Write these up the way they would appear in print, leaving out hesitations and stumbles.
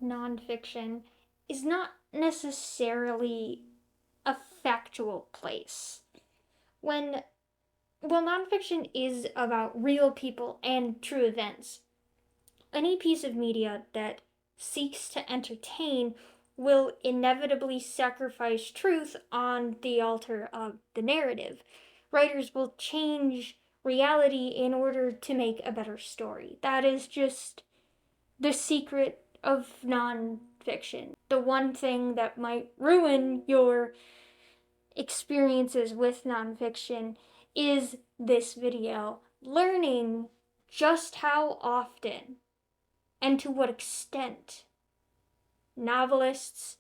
nonfiction is not necessarily a factual place. When, well, nonfiction is about real people and true events. Any piece of media that seeks to entertain will inevitably sacrifice truth on the altar of the narrative. Writers will change reality in order to make a better story. That is just the secret of nonfiction. The one thing that might ruin your experiences with nonfiction is this video, learning just how often and to what extent novelists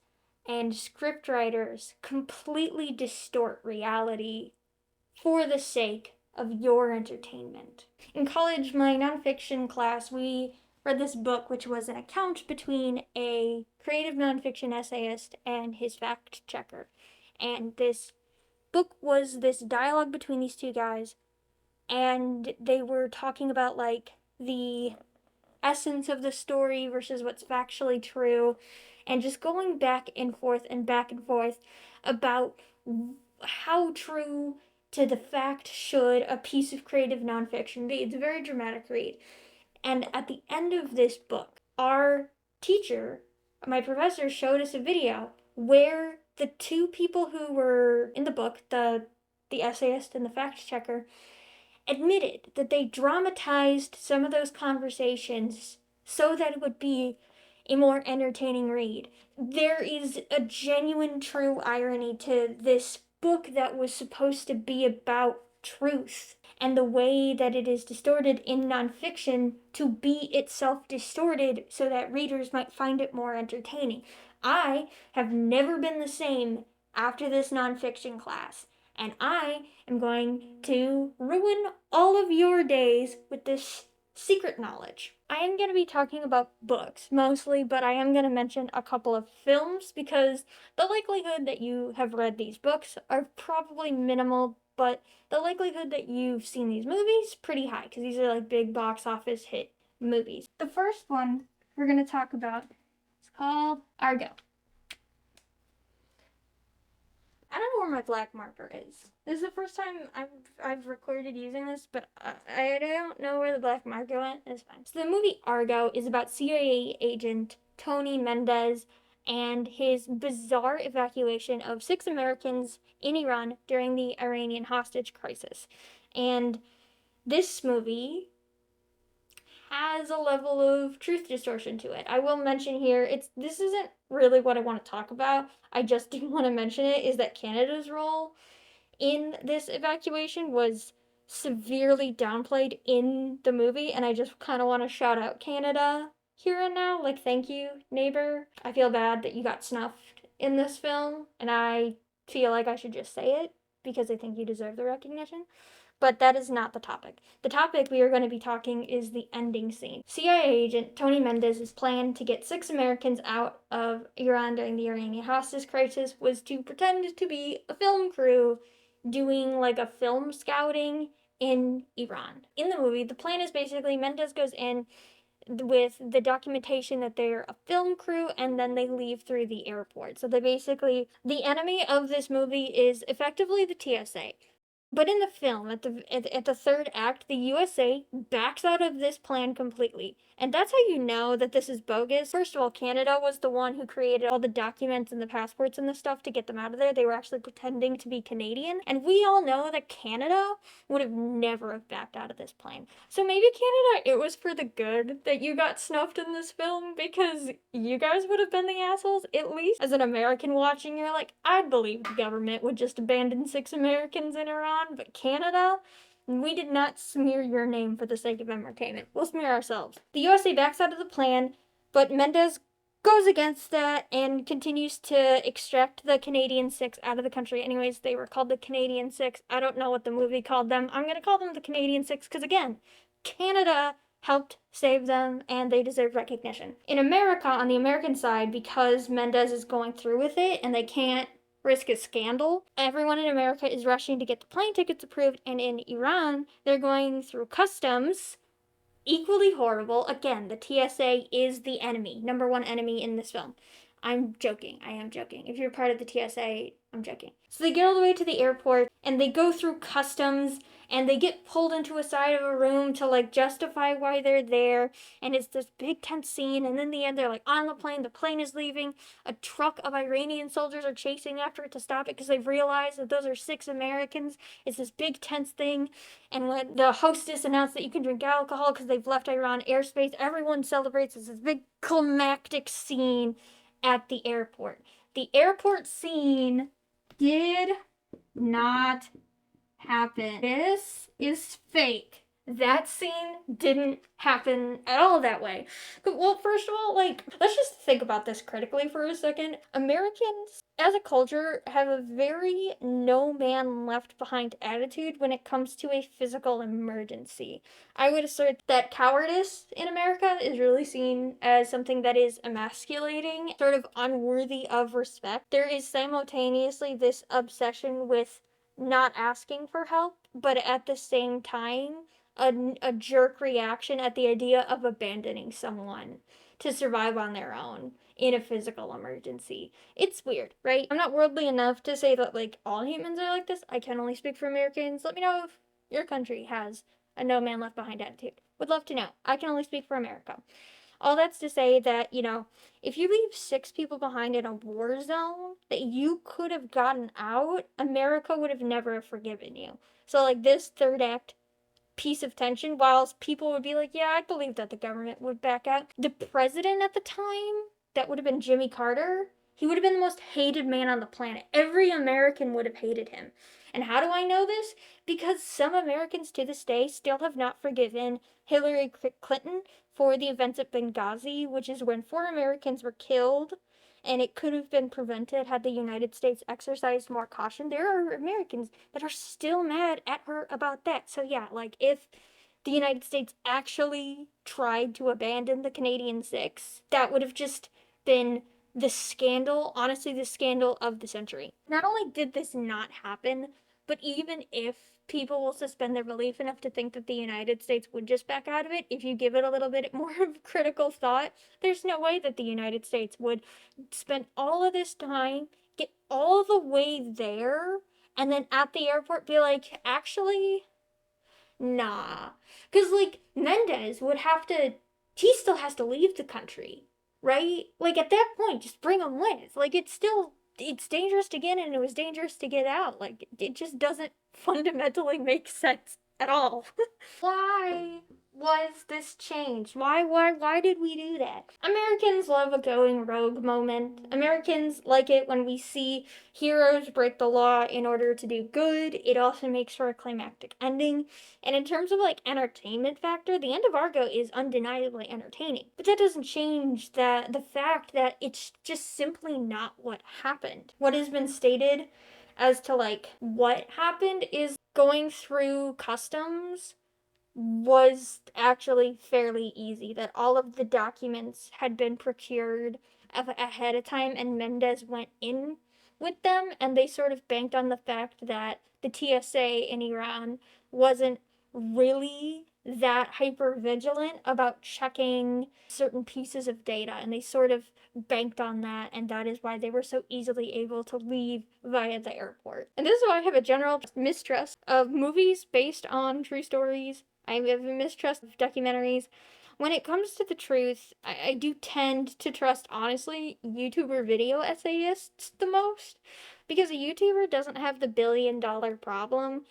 and scriptwriters completely distort reality for the sake of your entertainment. In college, my nonfiction class, we read this book, which was an account between a creative nonfiction essayist and his fact checker. And this book was this dialogue between these two guys, and they were talking about like the essence of the story versus what's factually true, and just going back and forth about how true to the fact should a piece of creative nonfiction be. It's a very dramatic read. And at the end of this book, our teacher, my professor, showed us a video where the two people who were in the book, the essayist and the fact checker, admitted that they dramatized some of those conversations so that it would be a more entertaining read. There is a genuine true irony to this book that was supposed to be about truth, and the way that it is distorted in nonfiction to be itself distorted so that readers might find it more entertaining. I have never been the same after this nonfiction class, and I am going to ruin all of your days with this secret knowledge. I am going to be talking about books mostly, but I am going to mention a couple of films because the likelihood that you have read these books are probably minimal, but the likelihood that you've seen these movies pretty high because these are like big box office hit movies. The first one we're going to talk about is called Argo. I don't know where my black marker is. This is the first time I've recorded using this, but I don't know where the black marker went. It's fine. So the movie Argo is about CIA agent Tony Mendez and his bizarre evacuation of 6 Americans in Iran during the Iranian hostage crisis. And this movie has a level of truth distortion to it. I will mention here, this isn't really what I want to talk about. I just do want to mention it, is that Canada's role in this evacuation was severely downplayed in the movie, and I just kind of want to shout out Canada here and now. Like, thank you, neighbor. I feel bad that you got snuffed in this film, and I feel like I should just say it because I think you deserve the recognition. But that is not the topic. The topic we are going to be talking is the ending scene. CIA agent Tony Mendez's plan to get 6 Americans out of Iran during the Iranian hostage crisis was to pretend to be a film crew doing like a film scouting in Iran. In the movie, the plan is basically Mendez goes in with the documentation that they're a film crew, and then they leave through the airport. So they basically, the enemy of this movie is effectively the TSA. But in the film, at the third act, the USA backs out of this plan completely. And that's how you know that this is bogus. First of all, Canada was the one who created all the documents and the passports and the stuff to get them out of there. They were actually pretending to be Canadian. And we all know that Canada would have never have backed out of this plan. So maybe Canada, it was for the good that you got snuffed in this film, because you guys would have been the assholes. At least as an American watching, you're like, I'd believe the government would just abandon 6 Americans in Iran, but Canada? We did not smear your name for the sake of entertainment. We'll smear ourselves. The USA backs out of the plan, but Mendez goes against that and continues to extract the Canadian 6 out of the country. Anyways, they were called the Canadian 6. I don't know what the movie called them. I'm going to call them the Canadian 6 because, again, Canada helped save them and they deserve recognition. In America, on the American side, because Mendez is going through with it and they can't risk a scandal, everyone in America is rushing to get the plane tickets approved, and in Iran, they're going through customs equally horrible. Again, the TSA is the enemy, number one enemy in this film. I'm joking. I am joking. If you're part of the TSA, I'm joking. So they get all the way to the airport and they go through customs and they get pulled into a side of a room to like justify why they're there. And it's this big tense scene. And in the end, they're like on the plane is leaving. A truck of Iranian soldiers are chasing after it to stop it because they've realized that those are 6 Americans. It's this big tense thing. And when the hostess announced that you can drink alcohol because they've left Iran airspace, everyone celebrates. It's this big climactic scene at the airport. The airport scene did not happen. This is fake. That scene didn't happen at all that way. Well, first of all, like, let's just think about this critically for a second. Americans, as a culture, have a very no man left behind attitude when it comes to a physical emergency. I would assert that cowardice in America is really seen as something that is emasculating, sort of unworthy of respect. There is simultaneously this obsession with not asking for help, but at the same time, a jerk reaction at the idea of abandoning someone to survive on their own in a physical emergency. It's weird, right? I'm not worldly enough to say that like all humans are like this. I can only speak for Americans. Let me know if your country has a no man left behind attitude. Would love to know. I can only speak for America. All that's to say that, if you leave 6 people behind in a war zone that you could have gotten out, America would have never forgiven you. So, like, this third act piece of tension, whilst people would be like, yeah, I believe that the government would back out. The president at the time, that would have been Jimmy Carter, he would have been the most hated man on the planet. Every American would have hated him. And how do I know this? Because some Americans to this day still have not forgiven Hillary Clinton for the events at Benghazi, which is when 4 Americans were killed, and it could have been prevented had the United States exercised more caution. There are Americans that are still mad at her about that. So yeah, like if the United States actually tried to abandon the Canadian Six, that would have just been the scandal, honestly, the scandal of the century. Not only did this not happen, but even if people will suspend their belief enough to think that the United States would just back out of it, if you give it a little bit more of critical thought, there's no way that the United States would spend all of this time, get all the way there, and then at the airport be like, actually, nah. Because, like, Mendez would have to, he still has to leave the country, right? Like, at that point, just bring him with. Like, it's dangerous to get in and it was dangerous to get out. Like, it just doesn't fundamentally make sense at all. Why was this changed? Why did we do that? Americans love a going rogue moment. Americans like it when we see heroes break the law in order to do good. It also makes for a climactic ending. And in terms of like entertainment factor, the end of Argo is undeniably entertaining. But that doesn't change the fact that it's just simply not what happened. What has been stated as to like what happened is going through customs was actually fairly easy, that all of the documents had been procured ahead of time and Mendez went in with them, and they sort of banked on the fact that the TSA in Iran wasn't really that hyper vigilant about checking certain pieces of data, and they sort of banked on that, and that is why they were so easily able to leave via the airport. And this is why I have a general mistrust of movies based on true stories. I have a mistrust of documentaries. When it comes to the truth, I do tend to trust, honestly, YouTuber video essayists the most, because a YouTuber doesn't have the $1 billion problem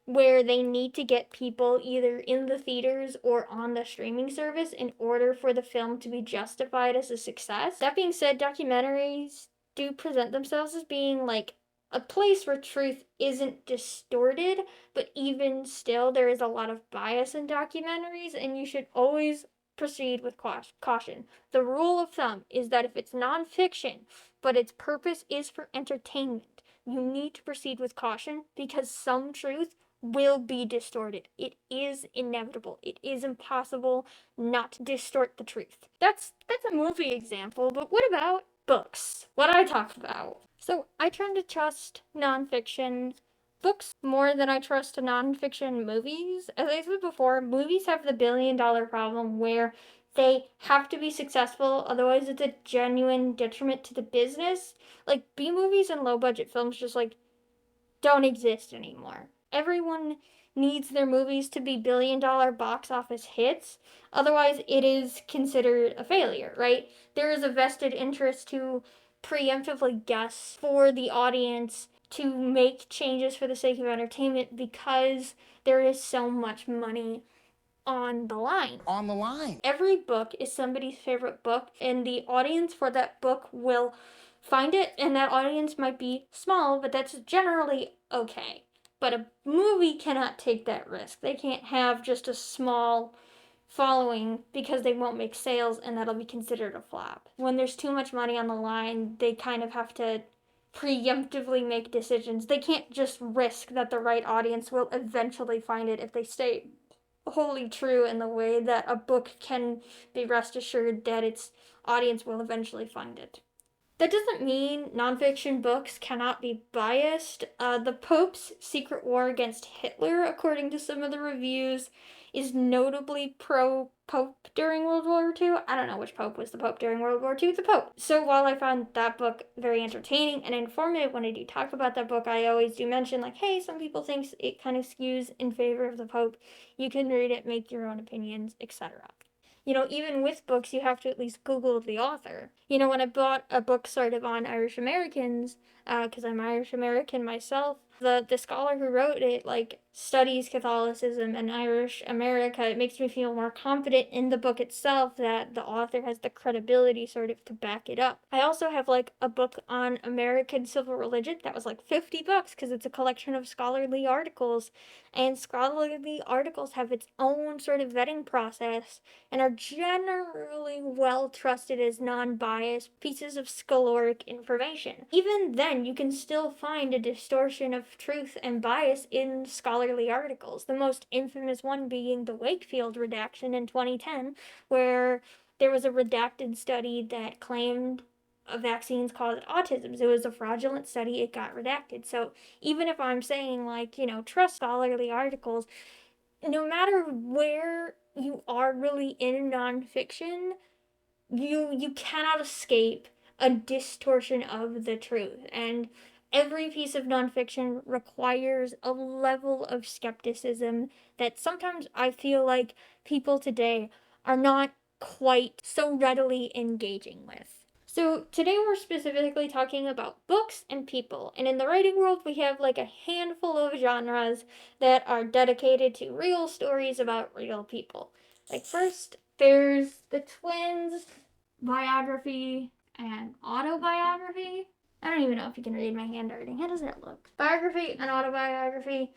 where they need to get people either in the theaters or on the streaming service in order for the film to be justified as a success. That being said, documentaries do present themselves as being like a place where truth isn't distorted, but even still, there is a lot of bias in documentaries, and you should always proceed with caution. The rule of thumb is that if it's nonfiction, but its purpose is for entertainment, you need to proceed with caution because some truth will be distorted. It is inevitable. It is impossible not to distort the truth. That's a movie example, but what about books? What I talked about. So I tend to trust nonfiction books more than I trust nonfiction movies. As I said before, movies have the $1 billion problem where they have to be successful, otherwise it's a genuine detriment to the business. Like B movies and low budget films just like don't exist anymore. Everyone needs their movies to be $1 billion box office hits, otherwise it is considered a failure, right? There is a vested interest to preemptively guess for the audience to make changes for the sake of entertainment because there is so much money on the line. On the line. Every book is somebody's favorite book, and the audience for that book will find it, and that audience might be small, but that's generally okay. But a movie cannot take that risk. They can't have just a small following because they won't make sales and that'll be considered a flop. When there's too much money on the line, they kind of have to preemptively make decisions. They can't just risk that the right audience will eventually find it if they stay wholly true in the way that a book can be rest assured that its audience will eventually find it. That doesn't mean nonfiction books cannot be biased. The Pope's Secret War Against Hitler, according to some of the reviews, is notably pro Pope during World War II. I don't know which Pope was the Pope during World War II. The Pope. So while I found that book very entertaining and informative when I do talk about that book, I always do mention, like, hey, some people think it kind of skews in favor of the Pope. You can read it, make your own opinions, etc. Even with books, you have to at least Google the author. When I bought a book sort of on Irish Americans, because I'm Irish American myself, the scholar who wrote it, like, studies Catholicism and Irish America. It makes me feel more confident in the book itself that the author has the credibility sort of to back it up. I also have, like, a book on American civil religion that was like $50 because it's a collection of scholarly articles, and scholarly articles have its own sort of vetting process and are generally well trusted as non-biased pieces of scholaric information. Even then, you can still find a distortion of truth and bias in scholarly articles, the most infamous one being the Wakefield redaction in 2010, where there was a redacted study that claimed vaccines caused autism. It was a fraudulent study, it got redacted. So even if I'm saying, like, trust scholarly articles, no matter where you are really in nonfiction, you cannot escape a distortion of the truth. And every piece of nonfiction requires a level of skepticism that sometimes I feel like people today are not quite so readily engaging with. So today we're specifically talking about books and people. And in the writing world, we have like a handful of genres that are dedicated to real stories about real people. Like, first, there's the twins, biography and autobiography. I don't even know if you can read my handwriting. How does that look? Biography and autobiography,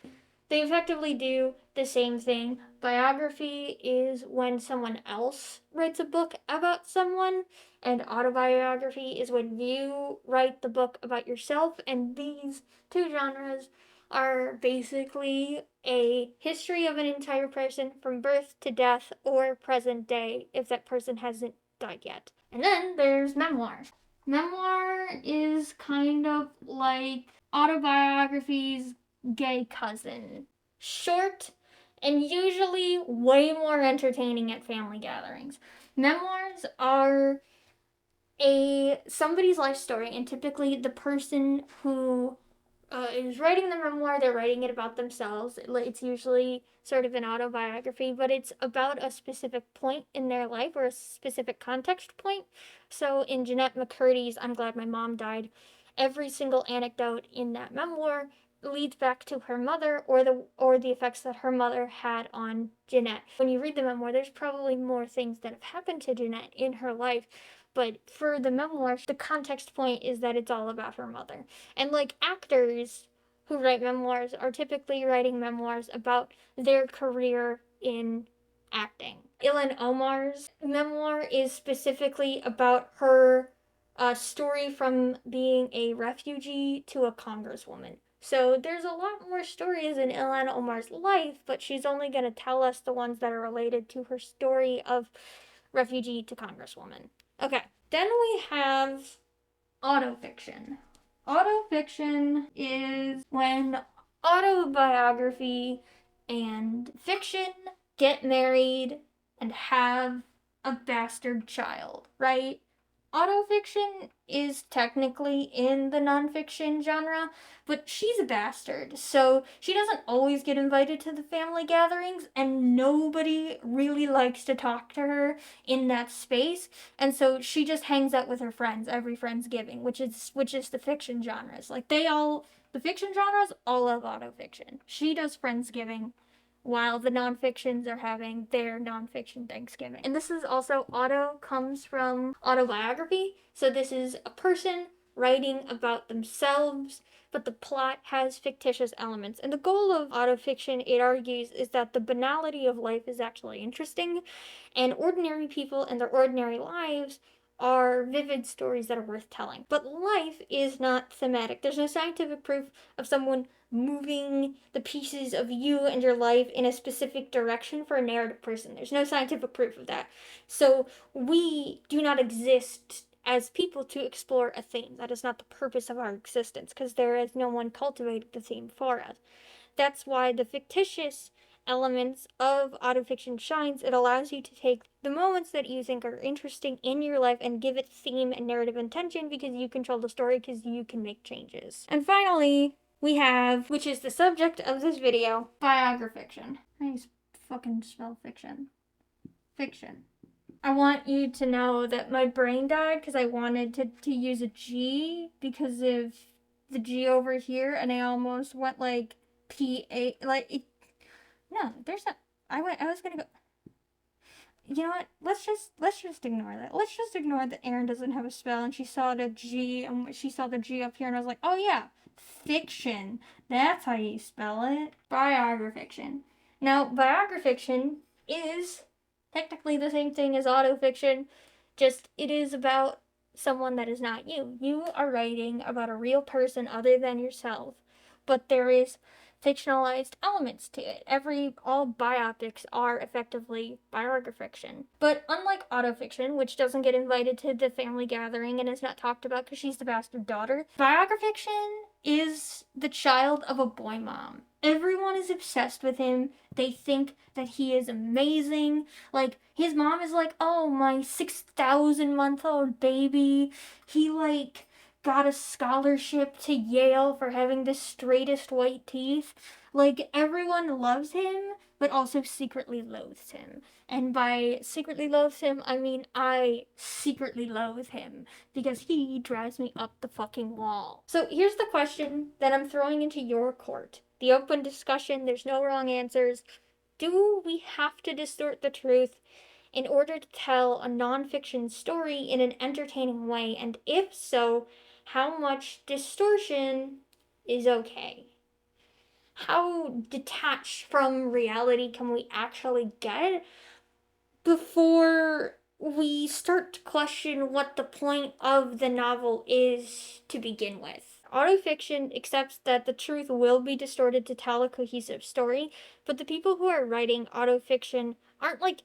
they effectively do the same thing. Biography is when someone else writes a book about someone, and autobiography is when you write the book about yourself. And these two genres are basically a history of an entire person from birth to death or present day if that person hasn't died yet. And then there's memoir. Memoir is kind of like autobiography's gay cousin. Short and usually way more entertaining at family gatherings. Memoirs are somebody's life story, and typically the person who is writing the memoir, they're writing it about themselves. It's usually sort of an autobiography, but it's about a specific point in their life or a specific context point. So in Jeanette McCurdy's I'm Glad My Mom Died, every single anecdote in that memoir leads back to her mother or the effects that her mother had on Jeanette. When you read the memoir, there's probably more things that have happened to Jeanette in her life, but for the memoir, the context point is that it's all about her mother. And like, actors who write memoirs are typically writing memoirs about their career in acting. Ilhan Omar's memoir is specifically about her story from being a refugee to a congresswoman. So there's a lot more stories in Ilhan Omar's life, but she's only going to tell us the ones that are related to her story of refugee to congresswoman. Okay, then we have autofiction. Autofiction is when autobiography and fiction get married and have a bastard child, right? Autofiction is technically in the nonfiction genre, but she's a bastard, so she doesn't always get invited to the family gatherings, and nobody really likes to talk to her in that space, and so she just hangs out with her friends every Friendsgiving, which is the fiction genres. Like the fiction genres all love autofiction. She does Friendsgiving while the nonfictions are having their nonfiction Thanksgiving. And this is also auto comes from autobiography. So this is a person writing about themselves, but the plot has fictitious elements. And the goal of autofiction, it argues, is that the banality of life is actually interesting, and ordinary people and their ordinary lives are vivid stories that are worth telling. But life is not thematic. There's no scientific proof of someone moving the pieces of you and your life in a specific direction for a narrative person. There's no scientific proof of that. So we do not exist as people to explore a theme. That is not the purpose of our existence, because there is no one cultivating the theme for us. That's why the fictitious elements of autofiction shines. It allows you to take the moments that you think are interesting in your life and give it theme and narrative intention, because you control the story, because you can make changes. And finally, we have, which is the subject of this video, biographiction. I fucking spell fiction. Fiction. I want you to know that my brain died because I wanted to use a G because of the G over here, and I almost went like P-A, like, it, no, there's not, I was gonna go, you know what, let's just ignore that. Let's just ignore that Erin doesn't have a spell, and she saw the G, and she saw the G up here, and I was like, oh yeah, fiction, that's how you spell it. Biographiction. Now, biographiction is technically the same thing as autofiction, just it is about someone that is not you. You are writing about a real person other than yourself, but there is fictionalized elements to it. All biopics are effectively biographiction. But unlike autofiction, which doesn't get invited to the family gathering and is not talked about because she's the bastard daughter, biographiction is the child of a boy mom. Everyone is obsessed with him. They think that he is amazing. Like, his mom is like, oh, my 6,000-month-old baby. He, like, got a scholarship to Yale for having the straightest white teeth. Like, everyone loves him, but also secretly loathes him. And by secretly loathes him, I mean I secretly loathe him, because he drives me up the fucking wall. So here's the question that I'm throwing into your court. The open discussion, there's no wrong answers. Do we have to distort the truth in order to tell a nonfiction story in an entertaining way? And if so, how much distortion is okay? How detached from reality can we actually get before we start to question what the point of the novel is to begin with? Autofiction accepts that the truth will be distorted to tell a cohesive story, but the people who are writing autofiction aren't like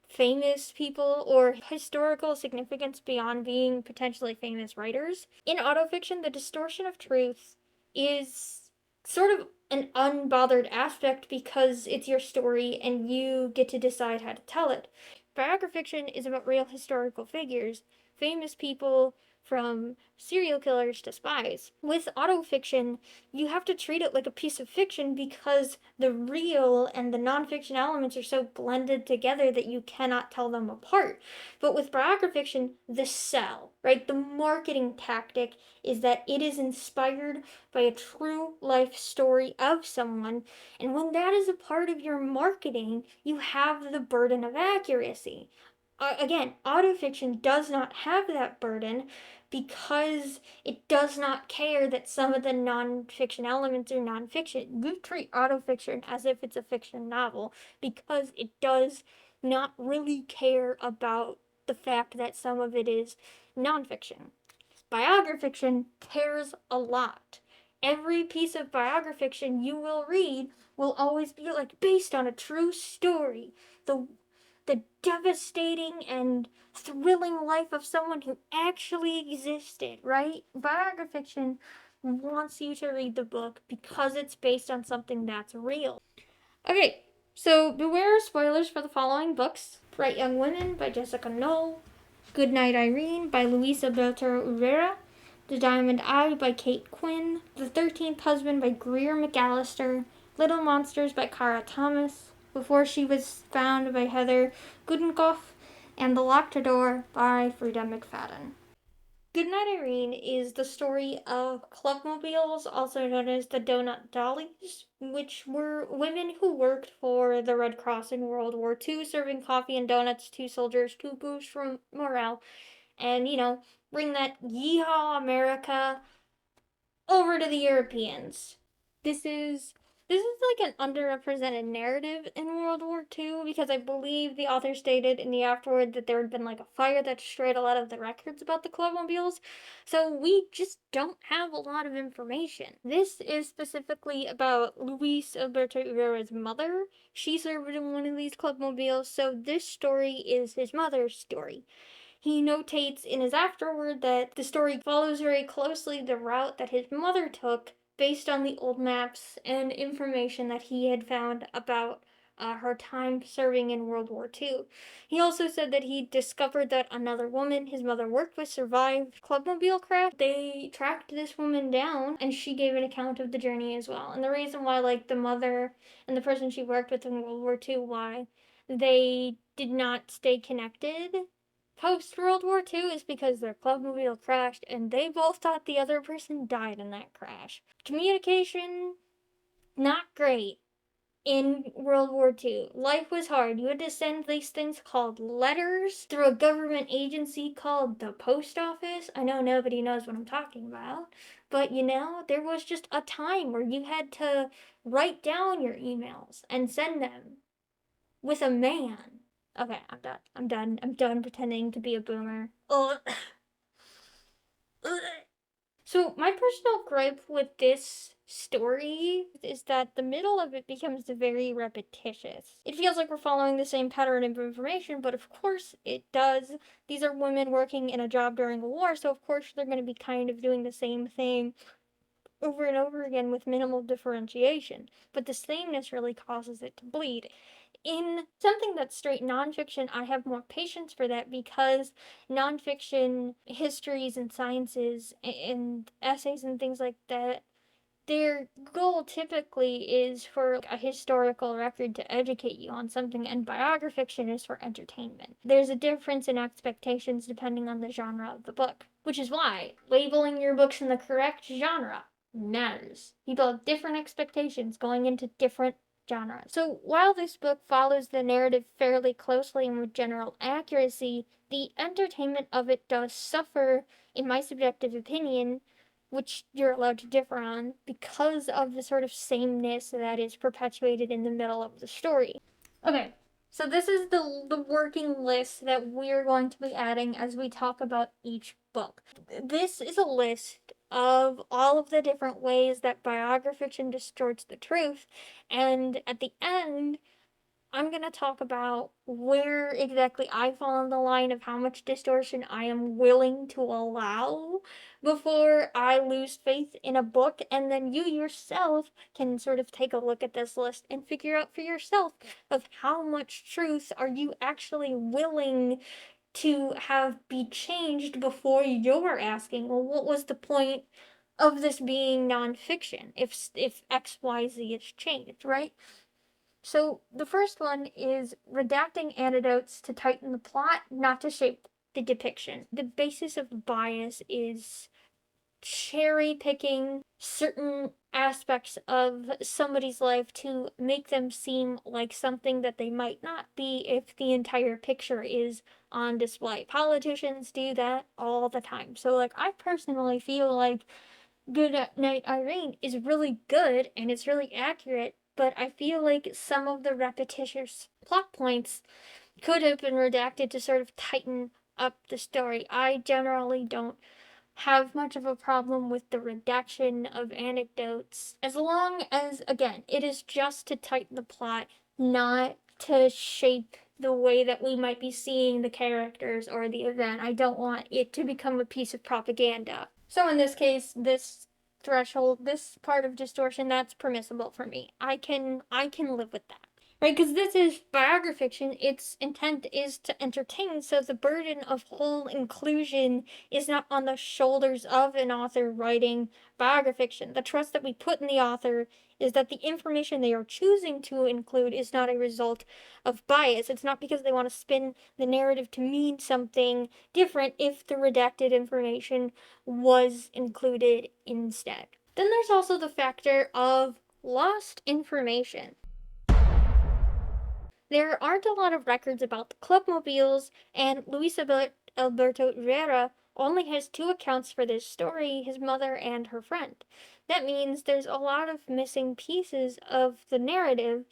famous people or historical significance beyond being potentially famous writers. In autofiction, the distortion of truth is sort of an unbothered aspect because it's your story and you get to decide how to tell it. Biographiction is about real historical figures, famous people, from serial killers to spies. With autofiction, you have to treat it like a piece of fiction because the real and the nonfiction elements are so blended together that you cannot tell them apart. But with biographiction, the sell, right? The marketing tactic is that it is inspired by a true life story of someone, and when that is a part of your marketing, you have the burden of accuracy. Again, autofiction does not have that burden because it does not care that some of the nonfiction elements are nonfiction. You treat autofiction as if it's a fiction novel because it does not really care about the fact that some of it is nonfiction. Biographiction cares a lot. Every piece of biographiction you will read will always be like based on a true story. The devastating and thrilling life of someone who actually existed, right? Biographiction wants you to read the book because it's based on something that's real. Okay, so beware of spoilers for the following books: Bright Young Women by Jessica Knoll, Goodnight Irene by Luisa Belter Urrera, The Diamond Eye by Kate Quinn, The 13th Husband by Greer McAllister, Little Monsters by Kara Thomas, Before She Was Found by Heather Gudenkoff, and The Locked Door by Frida McFadden. Goodnight Irene is the story of clubmobiles, also known as the Donut Dollies, which were women who worked for the Red Cross in World War II, serving coffee and donuts to soldiers to boost morale and, bring that yeehaw America over to the Europeans. This is like an underrepresented narrative in World War II, because I believe the author stated in the afterword that there had been like a fire that destroyed a lot of the records about the clubmobiles. So we just don't have a lot of information. This is specifically about Luis Alberto Urrera's mother. She served in one of these clubmobiles, so this story is his mother's story. He notates in his afterword that the story follows very closely the route that his mother took based on the old maps and information that he had found about her time serving in World War II. He also said that he discovered that another woman his mother worked with survived clubmobile crash. They tracked this woman down, and she gave an account of the journey as well. And the reason why, like, the mother and the person she worked with in World War II, why they did not stay connected post World War II is because their clubmobile crashed and they both thought the other person died in that crash. Communication, not great in World War II. Life was hard. You had to send these things called letters through a government agency called the post office. I know nobody knows what I'm talking about, but there was just a time where you had to write down your emails and send them with a man. Okay, I'm done. I'm done pretending to be a boomer. Ugh. So, my personal gripe with this story is that the middle of it becomes very repetitious. It feels like we're following the same pattern of information, but of course it does. These are women working in a job during a war, so of course they're going to be kind of doing the same thing over and over again with minimal differentiation. But the sameness really causes it to bleed. In something that's straight nonfiction, I have more patience for that, because nonfiction histories and sciences and essays and things like that, their goal typically is for a historical record to educate you on something, and biography fiction is for entertainment. There's a difference in expectations depending on the genre of the book, which is why labeling your books in the correct genre matters. People have different expectations going into different genres. So while this book follows the narrative fairly closely and with general accuracy, the entertainment of it does suffer, in my subjective opinion, which you're allowed to differ on, because of the sort of sameness that is perpetuated in the middle of the story. Okay, so this is the working list that we're going to be adding as we talk about each book. This is a list of all of the different ways that biography fiction distorts the truth, and at the end, I'm going to talk about where exactly I fall on the line of how much distortion I am willing to allow before I lose faith in a book, and then you yourself can sort of take a look at this list and figure out for yourself of how much truth are you actually willing to have be changed before you're asking, well, what was the point of this being nonfiction if XYZ is changed, right? So the first one is redacting anecdotes to tighten the plot, not to shape the depiction. The basis of bias is cherry picking certain aspects of somebody's life to make them seem like something that they might not be if the entire picture is on display. Politicians do that all the time. So, like, I personally feel like Good Night Irene is really good and it's really accurate, but I feel like some of the repetitious plot points could have been redacted to sort of tighten up the story. I generally don't have much of a problem with the redaction of anecdotes, as long as, again, it is just to tighten the plot, not to shape the way that we might be seeing the characters or the event. I don't want it to become a piece of propaganda. So in this case, this threshold, this part of distortion, that's permissible for me. I can live with that. Right, because this is biography fiction. Its intent is to entertain, so the burden of whole inclusion is not on the shoulders of an author writing biography fiction. The trust that we put in the author is that the information they are choosing to include is not a result of bias. It's not because they want to spin the narrative to mean something different if the redacted information was included instead. Then there's also the factor of lost information. There aren't a lot of records about the clubmobiles, and Luis Alberto Rivera only has two accounts for this story, his mother and her friend. That means there's a lot of missing pieces of the narrative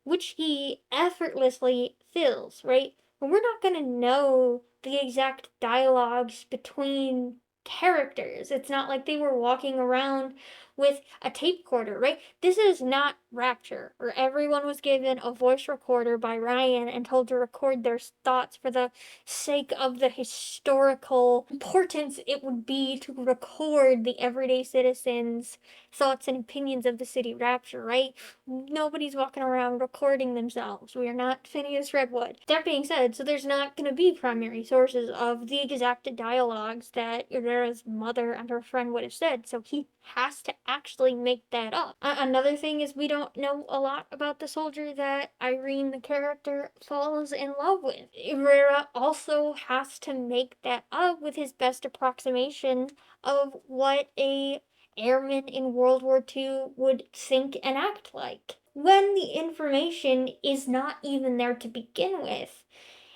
which he effortlessly fills, right? But we're not going to know the exact dialogues between characters. It's not like they were walking around with a tape recorder, right? This is not Rapture, where everyone was given a voice recorder by Ryan and told to record their thoughts for the sake of the historical importance it would be to record the everyday citizens' thoughts and opinions of the city Rapture, right? Nobody's walking around recording themselves. We are not Phineas Redwood. That being said, so there's not going to be primary sources of the exact dialogues that Herrera's mother and her friend would have said, so he has to actually make that up. Another thing is we don't know a lot about the soldier that Irene, the character, falls in love with. Herrera also has to make that up with his best approximation of what a airmen in World War II would think and act like, when the information is not even there to begin with.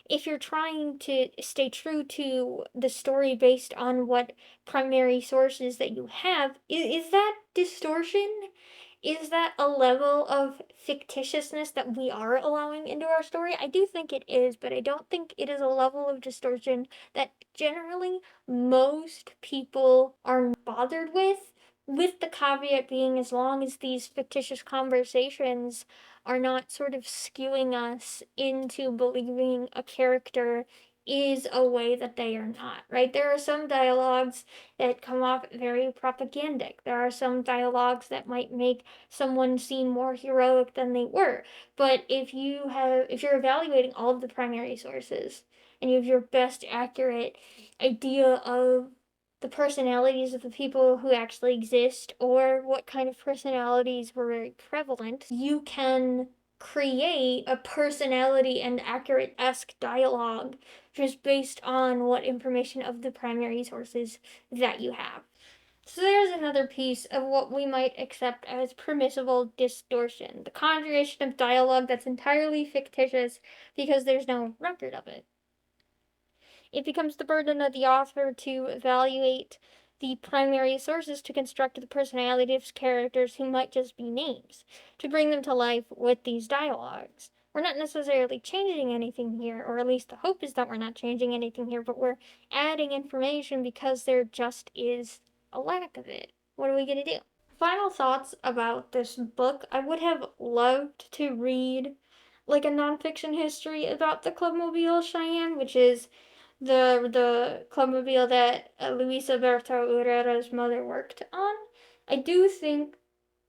If you're trying to stay true to the story based on what primary sources that you have, is that distortion? Is that a level of fictitiousness that we are allowing into our story? I do think it is, but I don't think it is a level of distortion that generally most people are bothered with the caveat being as long as these fictitious conversations are not sort of skewing us into believing a character is a way that they are not, right? There are some dialogues that come off very propagandic. There are some dialogues that might make someone seem more heroic than they were. But if you're evaluating all of the primary sources and you have your best accurate idea of the personalities of the people who actually exist or what kind of personalities were very prevalent, you can create a personality and accurate-esque dialogue just based on what information of the primary sources that you have. So there's another piece of what we might accept as permissible distortion, the conjuration of dialogue that's entirely fictitious because there's no record of it. It becomes the burden of the author to evaluate the primary sources to construct the personality of characters who might just be names, to bring them to life with these dialogues. We're not necessarily changing anything here, or at least the hope is that we're not changing anything here, but we're adding information because there just is a lack of it. What are we going to do? Final thoughts about this book. I would have loved to read like a nonfiction history about the Clubmobile Cheyenne, which is the clubmobile that Luis Alberto Urrera's mother worked on. I do think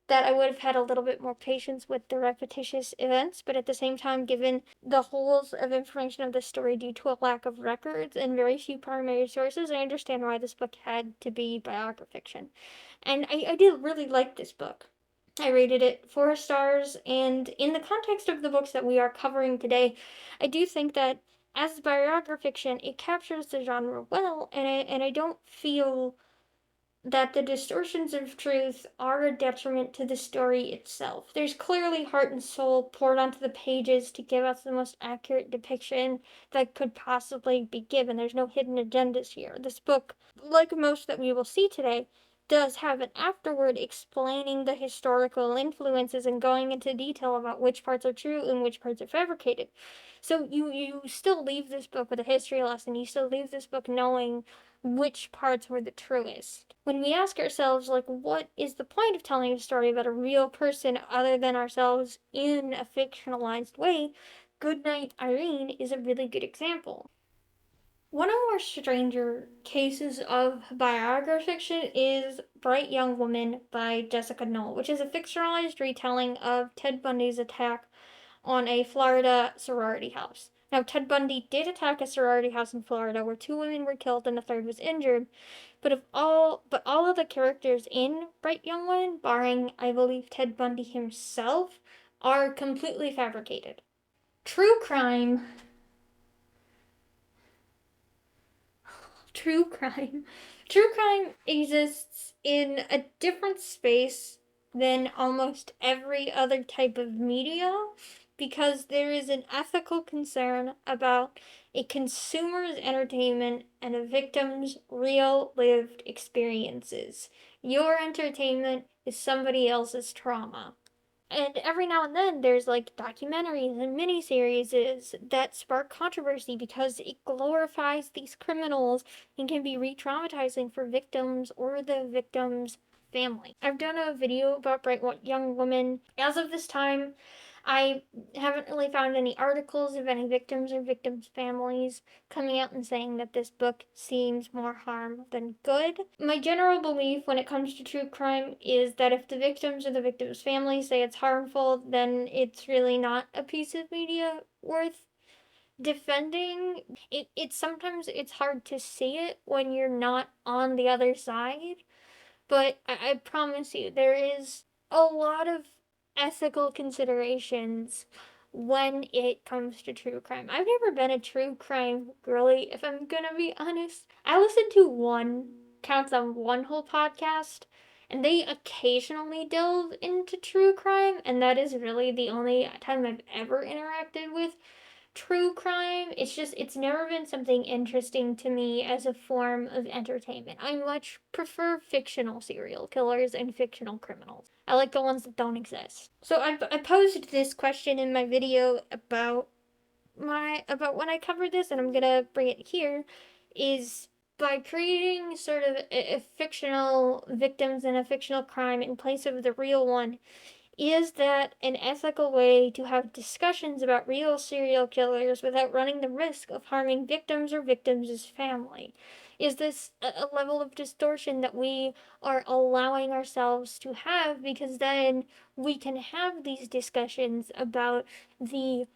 that I would have had a little bit more patience with the repetitious events, but at the same time, given the holes of information of the story due to a lack of records and very few primary sources, I understand why this book had to be biography fiction. And I did really like this book. I rated it 4 stars, and in the context of the books that we are covering today, I do think that as biography fiction, it captures the genre well, and I don't feel that the distortions of truth are a detriment to the story itself. There's clearly heart and soul poured onto the pages to give us the most accurate depiction that could possibly be given. There's no hidden agendas here. This book, like most that we will see today, does have an afterword explaining the historical influences and going into detail about which parts are true and which parts are fabricated. So you still leave this book with a history lesson. You still leave this book knowing which parts were the truest. When we ask ourselves, like, what is the point of telling a story about a real person other than ourselves in a fictionalized way, Goodnight Irene is a really good example. One of more stranger cases of biography fiction is Bright Young Woman by Jessica Knoll, which is a fictionalized retelling of Ted Bundy's attack on a Florida sorority house. Now, Ted Bundy did attack a sorority house in Florida where two women were killed and a third was injured, but all of the characters in Bright Young Woman, barring I believe Ted Bundy himself, are completely fabricated. True crime true crime. True crime exists in a different space than almost every other type of media because there is an ethical concern about a consumer's entertainment and a victim's real lived experiences. Your entertainment is somebody else's trauma. And every now and then there's like documentaries and miniseries that spark controversy because it glorifies these criminals and can be re-traumatizing for victims or the victim's family. I've done a video about Bright Young Woman. As of this time, I haven't really found any articles of any victims or victims' families coming out and saying that this book seems more harm than good. My general belief when it comes to true crime is that if the victims or the victims' families say it's harmful, then it's really not a piece of media worth defending. It's sometimes it's hard to see it when you're not on the other side, but I promise you, there is a lot of ethical considerations when it comes to true crime. I've never been a true crime girly, if I'm gonna be honest. I listened to counts on one whole podcast, and they occasionally delve into true crime, and that is really the only time I've ever interacted with true crime. It's never been something interesting to me as a form of entertainment. I much prefer fictional serial killers and fictional criminals. I like the ones that don't exist. So I posed this question in my video about when I covered this, and I'm gonna bring it here, is by creating sort of a fictional victims and a fictional crime in place of the real one, is that an ethical way to have discussions about real serial killers without running the risk of harming victims or victims' family? Is this a level of distortion that we are allowing ourselves to have because then we can have these discussions about the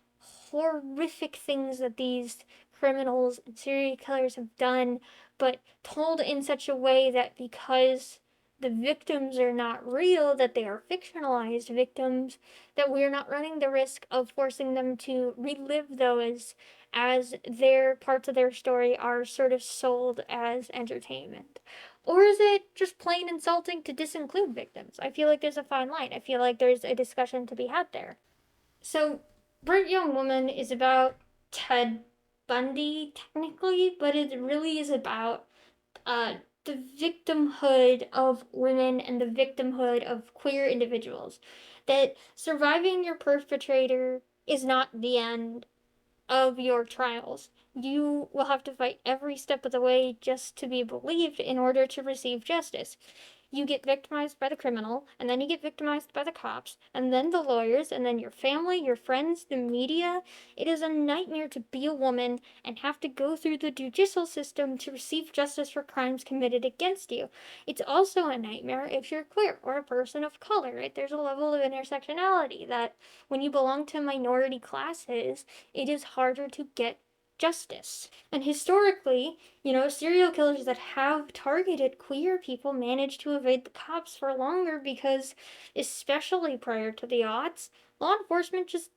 horrific things that these criminals and serial killers have done, but told in such a way that because the victims are not real, that they are fictionalized victims, that we're not running the risk of forcing them to relive those as their parts of their story are sort of sold as entertainment. Or is it just plain insulting to disinclude victims? I feel like there's a fine line. I feel like there's a discussion to be had there. So, Burnt Young Woman is about Ted Bundy, technically, but it really is about uh, the victimhood of women and the victimhood of queer individuals. That surviving your perpetrator is not the end of your trials. You will have to fight every step of the way just to be believed in order to receive justice. You get victimized by the criminal, and then you get victimized by the cops, and then the lawyers, and then your family, your friends, the media. It is a nightmare to be a woman and have to go through the judicial system to receive justice for crimes committed against you. It's also a nightmare if you're queer or a person of color, right? There's a level of intersectionality that when you belong to minority classes, it is harder to get justice. And historically, serial killers that have targeted queer people manage to evade the cops for longer because, especially prior to the aughts, law enforcement just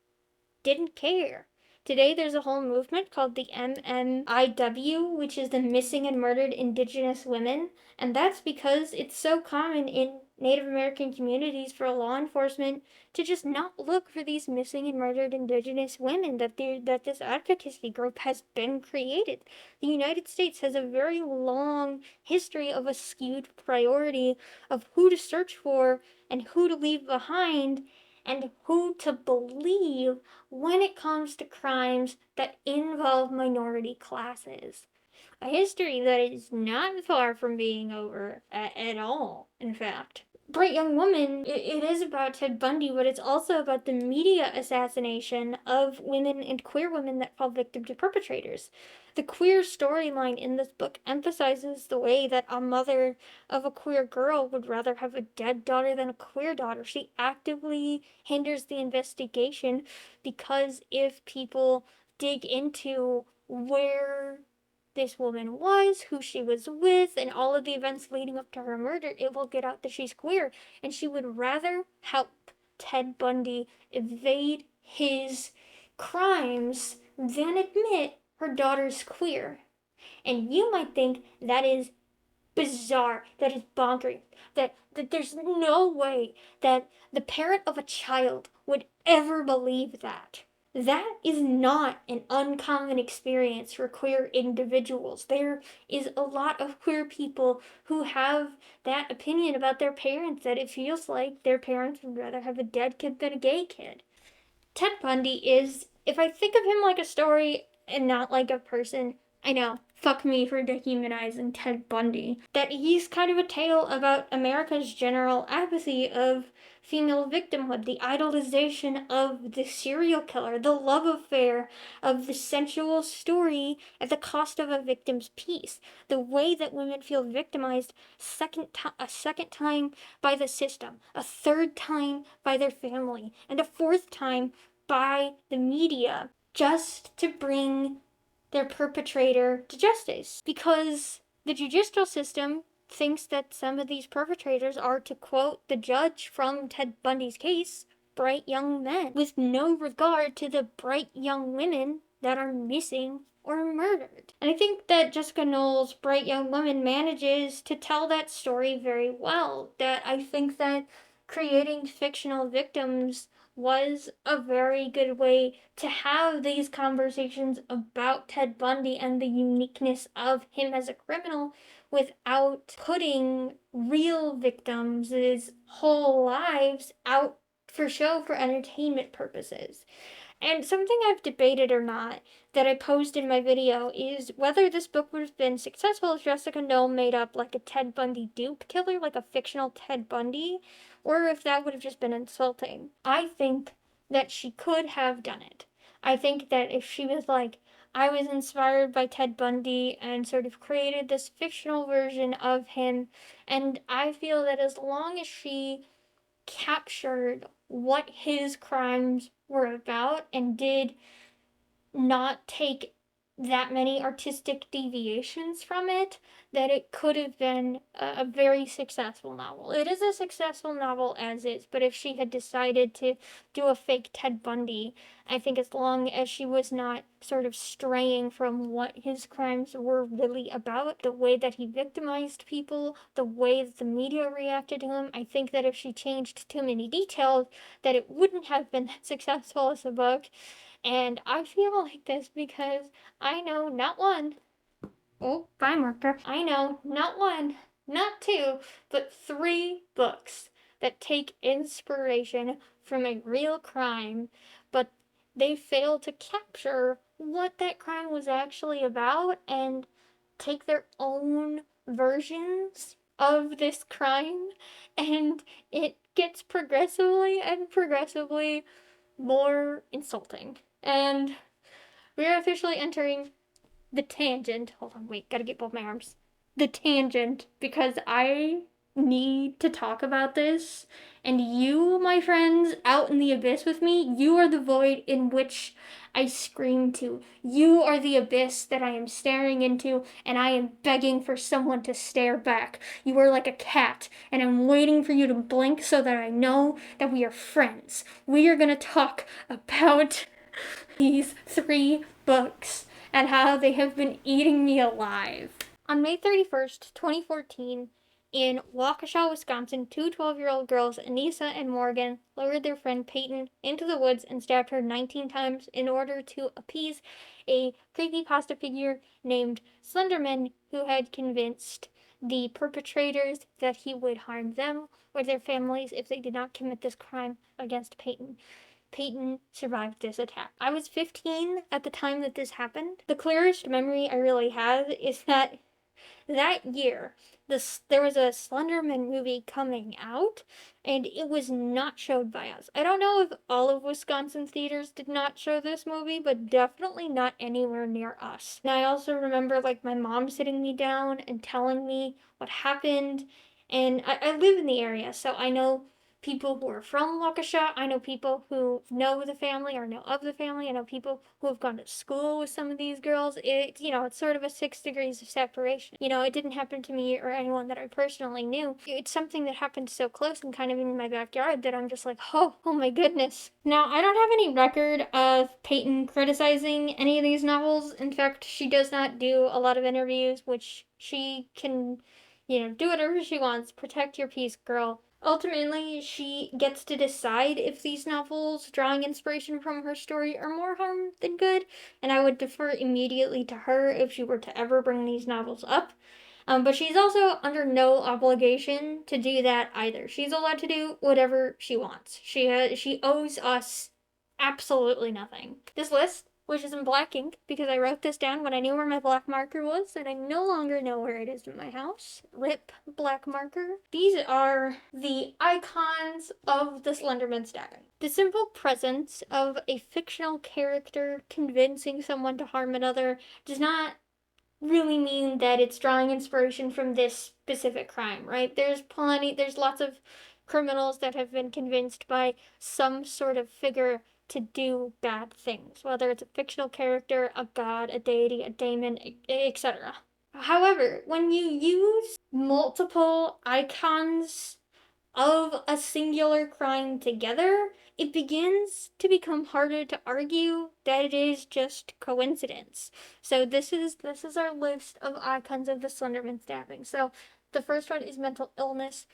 didn't care. Today, there's a whole movement called the MMIW, which is the Missing and Murdered Indigenous Women, and that's because it's so common in Native American communities for law enforcement to just not look for these missing and murdered Indigenous women that this advocacy group has been created. The United States has a very long history of a skewed priority of who to search for and who to leave behind and who to believe when it comes to crimes that involve minority classes. A history that is not far from being over at all, in fact. Bright Young Woman, it is about Ted Bundy, but it's also about the media assassination of women and queer women that fall victim to perpetrators. The queer storyline in this book emphasizes the way that a mother of a queer girl would rather have a dead daughter than a queer daughter. She actively hinders the investigation because if people dig into where this woman was, who she was with, and all of the events leading up to her murder, it will get out that she's queer. And she would rather help Ted Bundy evade his crimes than admit her daughter's queer. And you might think that is bizarre, that is bonkers, that there's no way that the parent of a child would ever believe that. That is not an uncommon experience for queer individuals. There is a lot of queer people who have that opinion about their parents, that it feels like their parents would rather have a dead kid than a gay kid. Ted Bundy is, if I think of him like a story and not like a person, I know, fuck me for dehumanizing Ted Bundy, that he's kind of a tale about America's general apathy of female victimhood, the idolization of the serial killer, the love affair of the sensual story at the cost of a victim's peace, the way that women feel victimized a second time by the system, a third time by their family, and a fourth time by the media just to bring their perpetrator to justice. Because the judicial system thinks that some of these perpetrators are, to quote the judge from Ted Bundy's case, bright young men, with no regard to the bright young women that are missing or murdered. And I think that Jessica Knoll's Bright Young Woman manages to tell that story very well. That I think that creating fictional victims was a very good way to have these conversations about Ted Bundy and the uniqueness of him as a criminal without putting real victims' whole lives out for show for entertainment purposes. And something I've debated or not that I posed in my video is whether this book would have been successful if Jessica Knoll made up like a Ted Bundy dupe killer, like a fictional Ted Bundy, or if that would have just been insulting. I think that she could have done it. I think that if she was like, I was inspired by Ted Bundy and sort of created this fictional version of him, and I feel that as long as she captured what his crimes were about and did not take that many artistic deviations from it, that it could have been a very successful novel. It is a successful novel as is, but if she had decided to do a fake Ted Bundy, I think as long as she was not sort of straying from what his crimes were really about, the way that he victimized people, the way that the media reacted to him, I think that if she changed too many details, that it wouldn't have been that successful as a book. And I feel like this because I know not one, oh, bye marker. I know not one, not two, but three books that take inspiration from a real crime, but they fail to capture what that crime was actually about and take their own versions of this crime, and it gets progressively and progressively more insulting. And we are officially entering the tangent. Hold on, wait, gotta get both my arms. The tangent, because I need to talk about this. And you, my friends, out in the abyss with me, you are the void in which I scream to. You are the abyss that I am staring into, and I am begging for someone to stare back. You are like a cat, and I'm waiting for you to blink so that I know that we are friends. We are gonna talk about these three books and how they have been eating me alive. On May 31st, 2014, in Waukesha, Wisconsin, two 12-year-old girls, Anissa and Morgan, lured their friend Peyton into the woods and stabbed her 19 times in order to appease a creepypasta figure named Slenderman, who had convinced the perpetrators that he would harm them or their families if they did not commit this crime against Peyton. Peyton survived this attack. I was 15 at the time that this happened. The clearest memory I really have is that That year, there was a Slenderman movie coming out, and it was not showed by us. I don't know if all of Wisconsin theaters did not show this movie, but definitely not anywhere near us. And I also remember like my mom sitting me down and telling me what happened. And I live in the area, so I know people who are from Waukesha. I know people who know the family or know of the family. I know people who have gone to school with some of these girls. It's sort of a 6 degrees of separation. It didn't happen to me or anyone that I personally knew. It's something that happened so close and kind of in my backyard that I'm just like, oh my goodness. Now, I don't have any record of Peyton criticizing any of these novels. In fact, she does not do a lot of interviews, which she can, do whatever she wants. Protect your peace, girl. Ultimately, she gets to decide if these novels, drawing inspiration from her story, are more harm than good, and I would defer immediately to her if she were to ever bring these novels up. But she's also under no obligation to do that either. She's allowed to do whatever she wants. She owes us absolutely nothing. This list, which is in black ink because I wrote this down when I knew where my black marker was, and I no longer know where it is in my house. Rip black marker. These are the icons of the Slenderman stabbing. The simple presence of a fictional character convincing someone to harm another does not really mean that it's drawing inspiration from this specific crime, right? There's lots of criminals that have been convinced by some sort of figure to do bad things, whether it's a fictional character, a god, a deity, a daemon, etc. However, when you use multiple icons of a singular crime together, it begins to become harder to argue that it is just coincidence. So this is our list of icons of the Slenderman stabbing. So the first one is mental illness.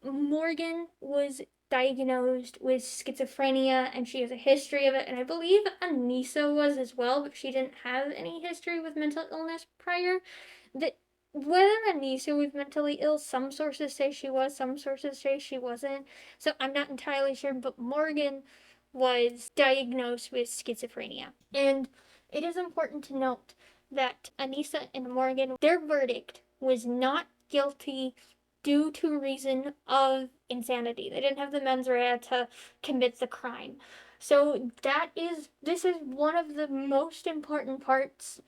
Morgan was diagnosed with schizophrenia and she has a history of it, and I believe Anissa was as well, but she didn't have any history with mental illness prior. That whether Anissa was mentally ill, some sources say she was, some sources say she wasn't. So I'm not entirely sure, but Morgan was diagnosed with schizophrenia. And it is important to note that Anissa and Morgan, their verdict was not guilty due to reason of insanity. They didn't have the mens rea to commit the crime. So this is one of the most important parts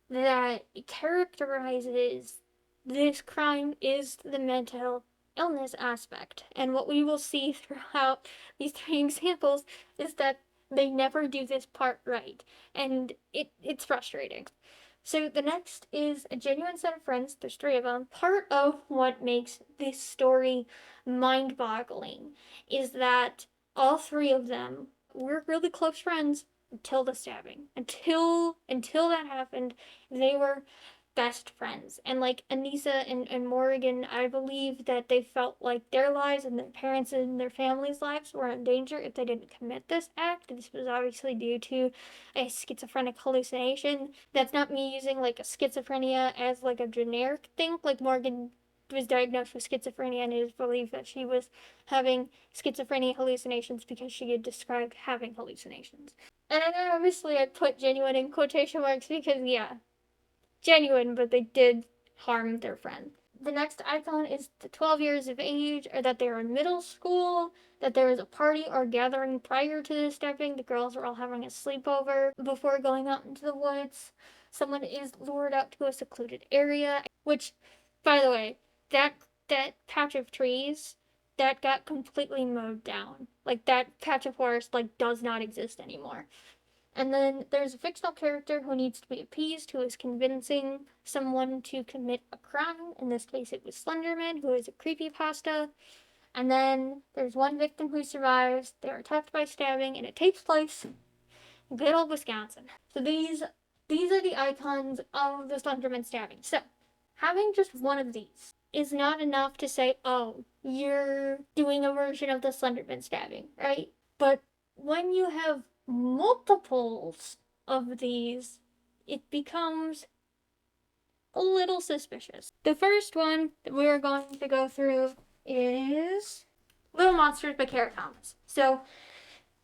that characterizes this crime is the mental illness aspect. And what we will see throughout these 3 examples is that they never do this part right. And it's frustrating. So the next is a genuine set of friends. There's 3 of them. Part of what makes this story mind-boggling is that all 3 of them were really close friends until the stabbing. Until that happened, they were best friends. And like Anissa and Morgan, I believe that they felt like their lives and their parents and their families' lives were in danger if they didn't commit this act. This was obviously due to a schizophrenic hallucination. That's not me using like a schizophrenia as like a generic thing. Like Morgan was diagnosed with schizophrenia, and it is believed that she was having schizophrenia hallucinations because she had described having hallucinations. And I know obviously I put genuine in quotation marks because, yeah, genuine, but they did harm their friend. The next icon is the 12 years of age, or that they are in middle school, that there was a party or gathering prior to the stabbing. The girls were all having a sleepover before going out into the woods. Someone is lured out to a secluded area, which, by the way, that patch of trees that got completely mowed down. Like that patch of forest does not exist anymore. And then there's a fictional character who needs to be appeased, who is convincing someone to commit a crime. In this case, it was Slenderman, who is a creepypasta. And then there's one victim who survives. They are attacked by stabbing, and it takes place in good old Wisconsin. So these are the icons of the Slenderman stabbing. So having just one of these is not enough to say, oh, you're doing a version of the Slenderman stabbing, right? But when you have multiples of these, it becomes a little suspicious. The first one that we're going to go through is Little Monsters by Kara Thomas. So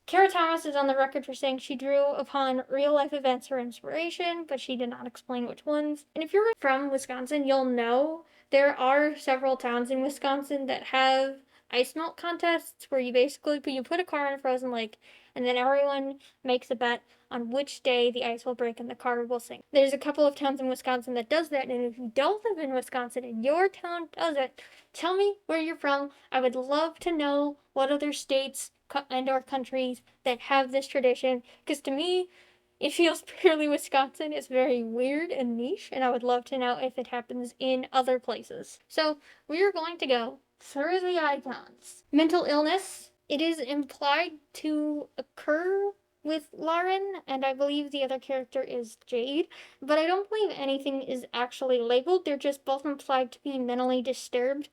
Kara Thomas is on the record for saying she drew upon real life events for inspiration, but she did not explain which ones. And if you're from Wisconsin, you'll know there are several towns in Wisconsin that have ice melt contests where you basically put a car in a frozen lake and then everyone makes a bet on which day the ice will break and the car will sink. There's a couple of towns in Wisconsin that does that, and if you don't live in Wisconsin and your town does it, tell me where you're from. I would love to know what other states and or countries that have this tradition, because to me it feels purely Wisconsin. It's very weird and niche, and I would love to know if it happens in other places. So we are going to go through the icons. Mental illness. It is implied to occur with Lauren, and I believe the other character is Jade, but I don't believe anything is actually labeled. They're just both implied to be mentally disturbed,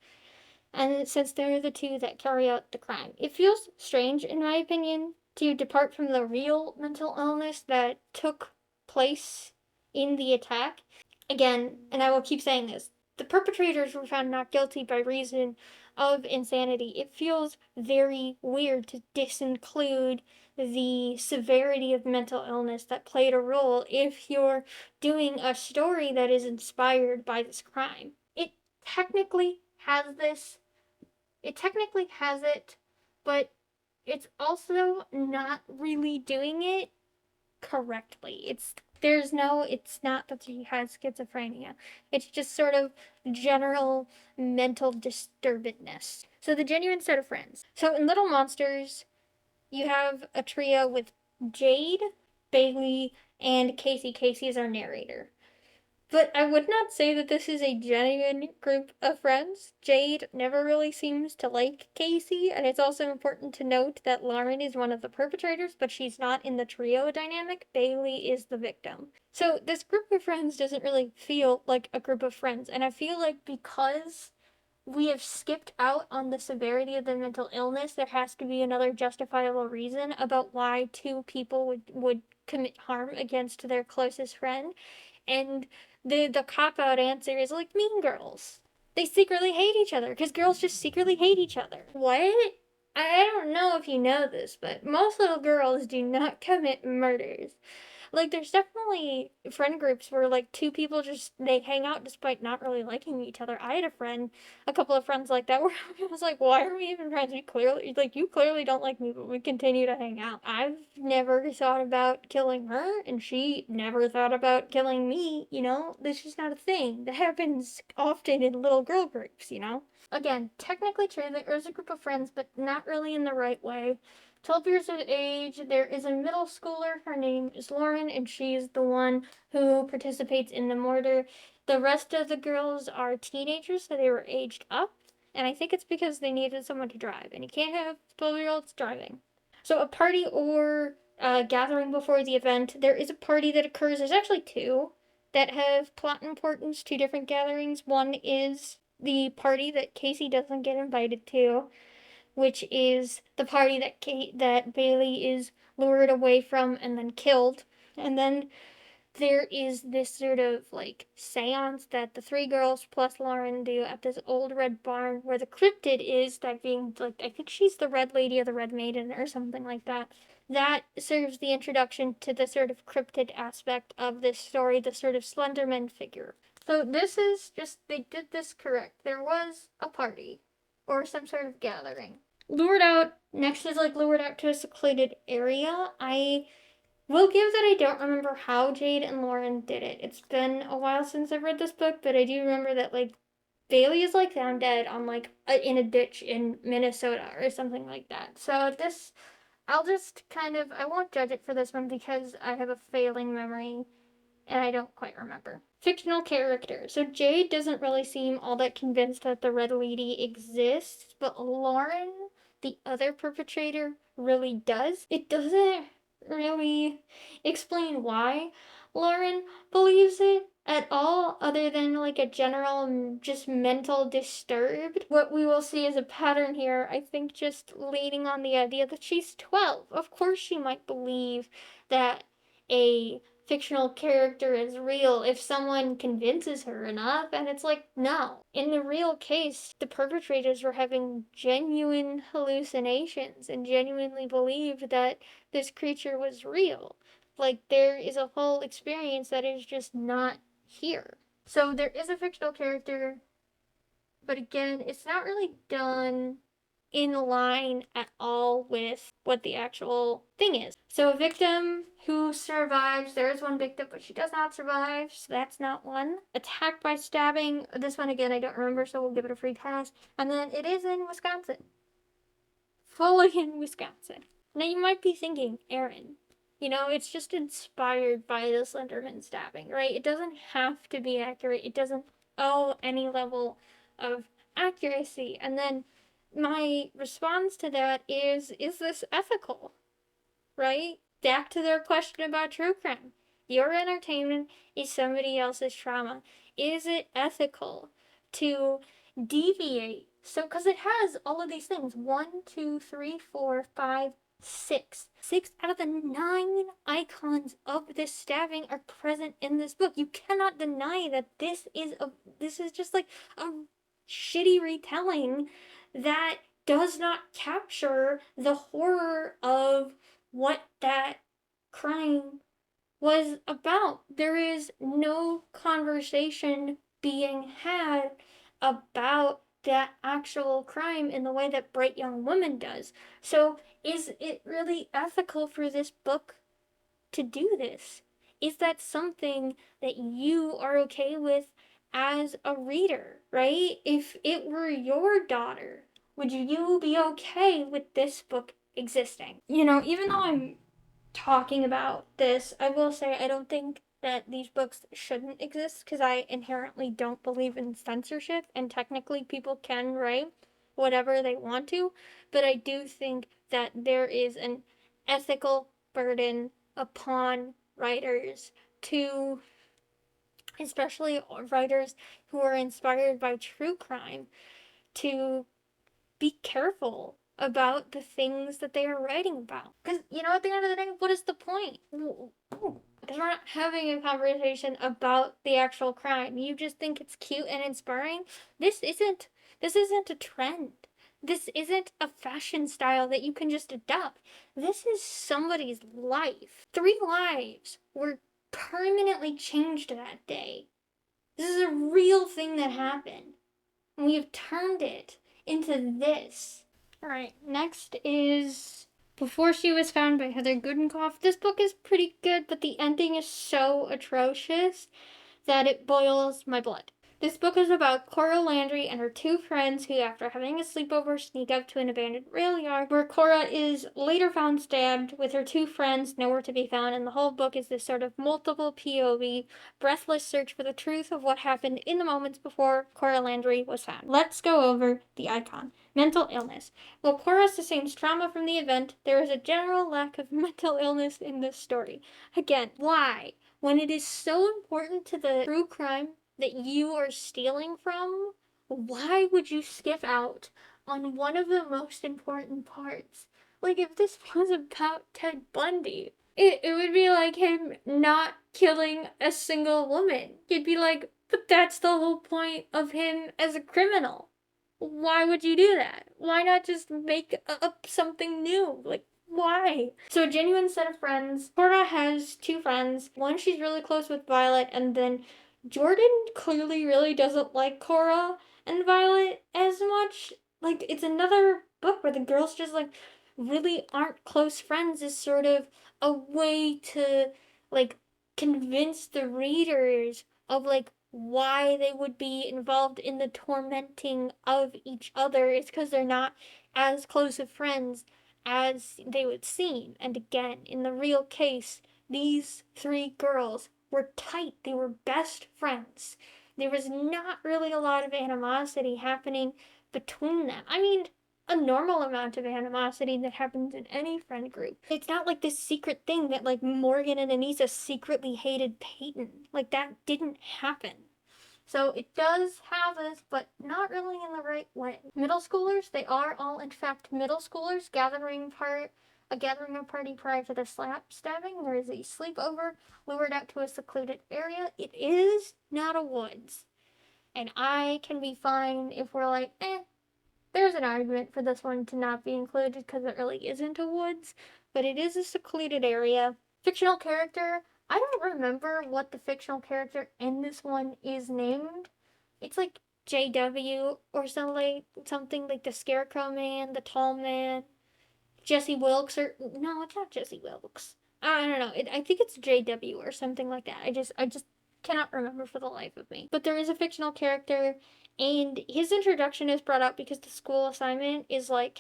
and since they're the two that carry out the crime. It feels strange, in my opinion, to depart from the real mental illness that took place in the attack. Again, and I will keep saying this, the perpetrators were found not guilty by reason of insanity. It feels very weird to disinclude the severity of mental illness that played a role if you're doing a story that is inspired by this crime. Technically has this it technically has it, but it's also not really doing it correctly. It's not that he has schizophrenia. It's just sort of general mental disturbedness. So the genuine set of friends. So in Little Monsters, you have a trio with Jade, Bailey, and Casey. Casey is our narrator. But I would not say that this is a genuine group of friends. Jade never really seems to like Casey, and it's also important to note that Lauren is one of the perpetrators, but she's not in the trio dynamic. Bailey is the victim. So this group of friends doesn't really feel like a group of friends, and I feel like because we have skipped out on the severity of the mental illness, there has to be another justifiable reason about why two people would commit harm against their closest friend. And the cop out answer is like Mean Girls. They secretly hate each other because girls just secretly hate each other. What? I don't know if you know this, but most little girls do not commit murders. Like, there's definitely friend groups where, like, two people just, they hang out despite not really liking each other. I had a couple of friends like that where I was like, why are we even friends? You clearly don't like me, but we continue to hang out. I've never thought about killing her, and she never thought about killing me, you know? This is just not a thing. That happens often in little girl groups, you know? Again, technically true, there is a group of friends, but not really in the right way. 12 years of age, there is a middle schooler. Her name is Lauren, and she's the one who participates in the murder. The rest of the girls are teenagers, so they were aged up. And I think it's because they needed someone to drive, and you can't have 12-year-olds driving. So a party or gathering before the event, there is a party that occurs. There's actually two that have plot importance, two different gatherings. One is the party that Casey doesn't get invited to, which is the party that Bailey is lured away from and then killed. And then there is this sort of like seance that the three girls plus Lauren do at this old red barn where the cryptid is, that being like, I think she's the Red Lady of the Red Maiden or something like that. That serves the introduction to the sort of cryptid aspect of this story, the sort of Slenderman figure. So this is just, they did this correct. There was a party or some sort of gathering. Lured out, next is like lured out to a secluded area. I will give that I don't remember how Jade and Lauren did it. It's been a while since I've read this book, but I do remember that like Bailey is like found dead on like in a ditch in Minnesota or something like that. So this, I'll just kind of, I won't judge it for this one because I have a failing memory and I don't quite remember. Fictional character. So Jade doesn't really seem all that convinced that the Red Lady exists, but Lauren, the other perpetrator, really does. It doesn't really explain why Lauren believes it at all, other than like a general just mental disturbed. What we will see is a pattern here, I think, just leaning on the idea that she's 12. Of course she might believe that a fictional character is real if someone convinces her enough, and it's like, no. In the real case, the perpetrators were having genuine hallucinations and genuinely believed that this creature was real. Like, there is a whole experience that is just not here. So there is a fictional character, but again, it's not really done in line at all with what the actual thing is. So a victim who survives, there is one victim, but she does not survive, so that's not one. Attacked by stabbing, this one again I don't remember, so we'll give it a free pass. And then it is in Wisconsin. Fully in Wisconsin. Now you might be thinking, Aaron, it's just inspired by the Slenderman stabbing, right? It doesn't have to be accurate. It doesn't owe any level of accuracy. And then my response to that is this ethical, right? Back to their question about true crime. Your entertainment is somebody else's trauma. Is it ethical to deviate? So, because it has all of these things 1, 2, 3, 4, 5, 6. 6 out of the 9 icons of this stabbing are present in this book. You cannot deny that this is just like a shitty retelling that does not capture the horror of what that crime was about. There is no conversation being had about that actual crime in the way that Bright Young Woman does. So, is it really ethical for this book to do this? Is that something that you are okay with as a reader, right? If it were your daughter, would you be okay with this book existing? Even though I'm talking about this, I will say I don't think that these books shouldn't exist because I inherently don't believe in censorship, and technically people can write whatever they want to, but I do think that there is an ethical burden upon writers to, especially writers who are inspired by true crime, to be careful about the things that they are writing about. Because, at the end of the day, what is the point? Because we're not having a conversation about the actual crime. You just think it's cute and inspiring. This isn't a trend. This isn't a fashion style that you can just adopt. This is somebody's life. 3 lives were permanently changed that day. This is a real thing that happened. And we have turned it into this. Alright, next is Before She Was Found by Heather Goodenkoff. This book is pretty good, but the ending is so atrocious that it boils my blood. This book is about Cora Landry and her 2 friends who, after having a sleepover, sneak up to an abandoned rail yard where Cora is later found stabbed with her 2 friends nowhere to be found, and the whole book is this sort of multiple POV, breathless search for the truth of what happened in the moments before Cora Landry was found. Let's go over the icon. Mental illness. While Cora sustains trauma from the event, there is a general lack of mental illness in this story. Again, why? When it is so important to the true crime that you are stealing from, why would you skip out on one of the most important parts? Like, if this was about Ted Bundy, it would be like him not killing a single woman. You'd be like, but that's the whole point of him as a criminal. Why would you do that? Why not just make up something new? Like, why? So, a genuine set of friends. Cora has 2 friends. One she's really close with, Violet, and then Jordan clearly really doesn't like Cora and Violet as much. Like, it's another book where the girls just, like, really aren't close friends is sort of a way to, like, convince the readers of, like, why they would be involved in the tormenting of each other. It's because they're not as close of friends as they would seem. And again, in the real case, these 3 girls were tight. They were best friends. There was not really a lot of animosity happening between them. I mean, a normal amount of animosity that happens in any friend group. It's not like this secret thing that, like, Morgan and Anissa secretly hated Peyton. Like, that didn't happen. So it does have this, but not really in the right way. Middle schoolers, they are all in fact middle schoolers gathering part a gathering of party prior to the stabbing. There is a sleepover lured out to a secluded area. It is not a woods. And I can be fine if we're like, there's an argument for this one to not be included because it really isn't a woods, but it is a secluded area. Fictional character, I don't remember what the fictional character in this one is named. It's like JW or something like the Scarecrow Man, the Tall Man, Jesse Wilkes, or no, it's not Jesse Wilkes. I don't know. I think it's JW or something like that. I just cannot remember for the life of me. But there is a fictional character, and his introduction is brought up because the school assignment is like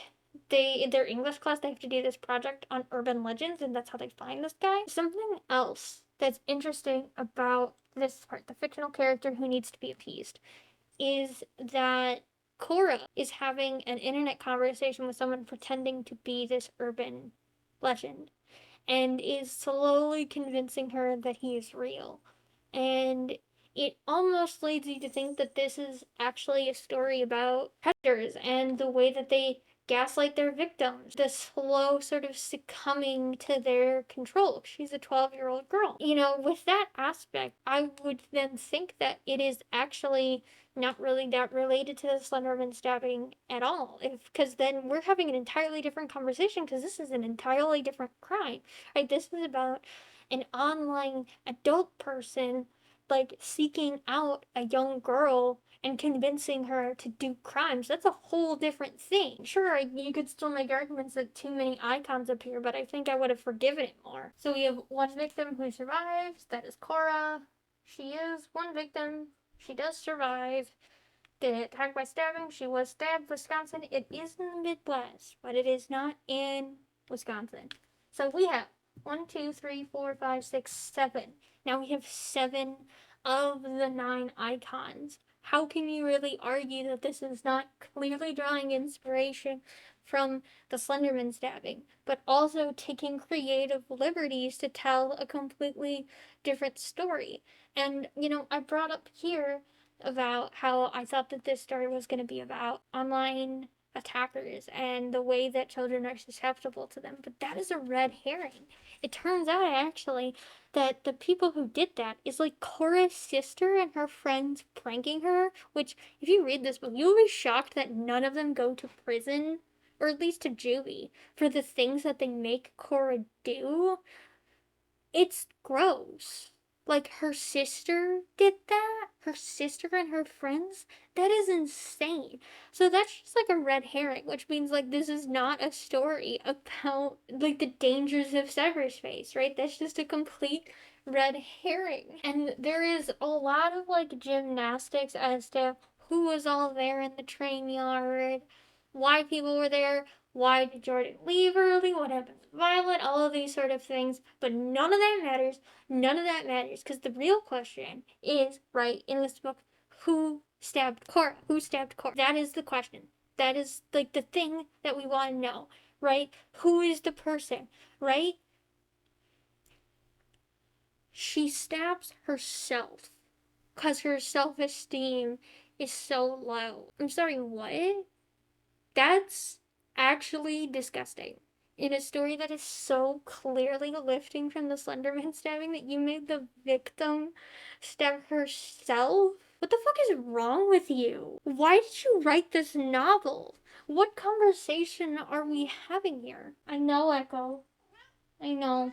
in their English class they have to do this project on urban legends, and that's how they find this guy. Something else that's interesting about this part, the fictional character who needs to be appeased, is that Cora is having an internet conversation with someone pretending to be this urban legend and is slowly convincing her that he is real. And it almost leads you to think that this is actually a story about predators and the way that they gaslight their victims, the slow sort of succumbing to their control. She's a 12-year-old girl. You know, with that aspect, I would then think that it is actually not really that related to the Slenderman stabbing at all. Because then we're having an entirely different conversation because this is an entirely different crime, right? This is about an online adult person like seeking out a young girl and convincing her to do crimes. That's a whole different thing. Sure, you could still make arguments that too many icons appear, but I think I would have forgiven it more. So we have one victim who survives. That is Cora. She is one victim. She does survive. The attack by stabbing. She was stabbed. Wisconsin. It is in the Midwest, but it is not in Wisconsin. So we have 1, 2, 3, 4, 5, 6, 7. Now we have 7 of the 9 icons. How can you really argue that this is not clearly drawing inspiration from the Slenderman stabbing, but also taking creative liberties to tell a completely different story? And, you know, I brought up here about how I thought that this story was going to be about online attackers and the way that children are susceptible to them, but that is a red herring. It turns out actually that the people who did that is like Cora's sister and her friends pranking her, which if you read this book, you'll be shocked that none of them go to prison, or at least to juvie, for the things that they make Cora do. It's gross. Like, her sister did that? Her sister and her friends? That is insane. So that's just like a red herring, which means like this is not a story about like the dangers of cyberspace, right? That's just a complete red herring. And there is a lot of like gymnastics as to who was all there in the train yard, why people were there, why did Jordan leave early, what happened to Violet, all of these sort of things, but none of that matters. None of that matters, because the real question is, right, in this book, who stabbed Cora? Who stabbed Cora? That is the question. That is, like, the thing that we want to know, right? Who is the person, right? She stabs herself, because her self-esteem is so low. I'm sorry, what? That's actually disgusting. In a story that is so clearly lifting from the Slenderman stabbing that you made the victim stab herself? What the fuck is wrong with you? Why did you write this novel? What conversation are we having here? I know, Echo. I know.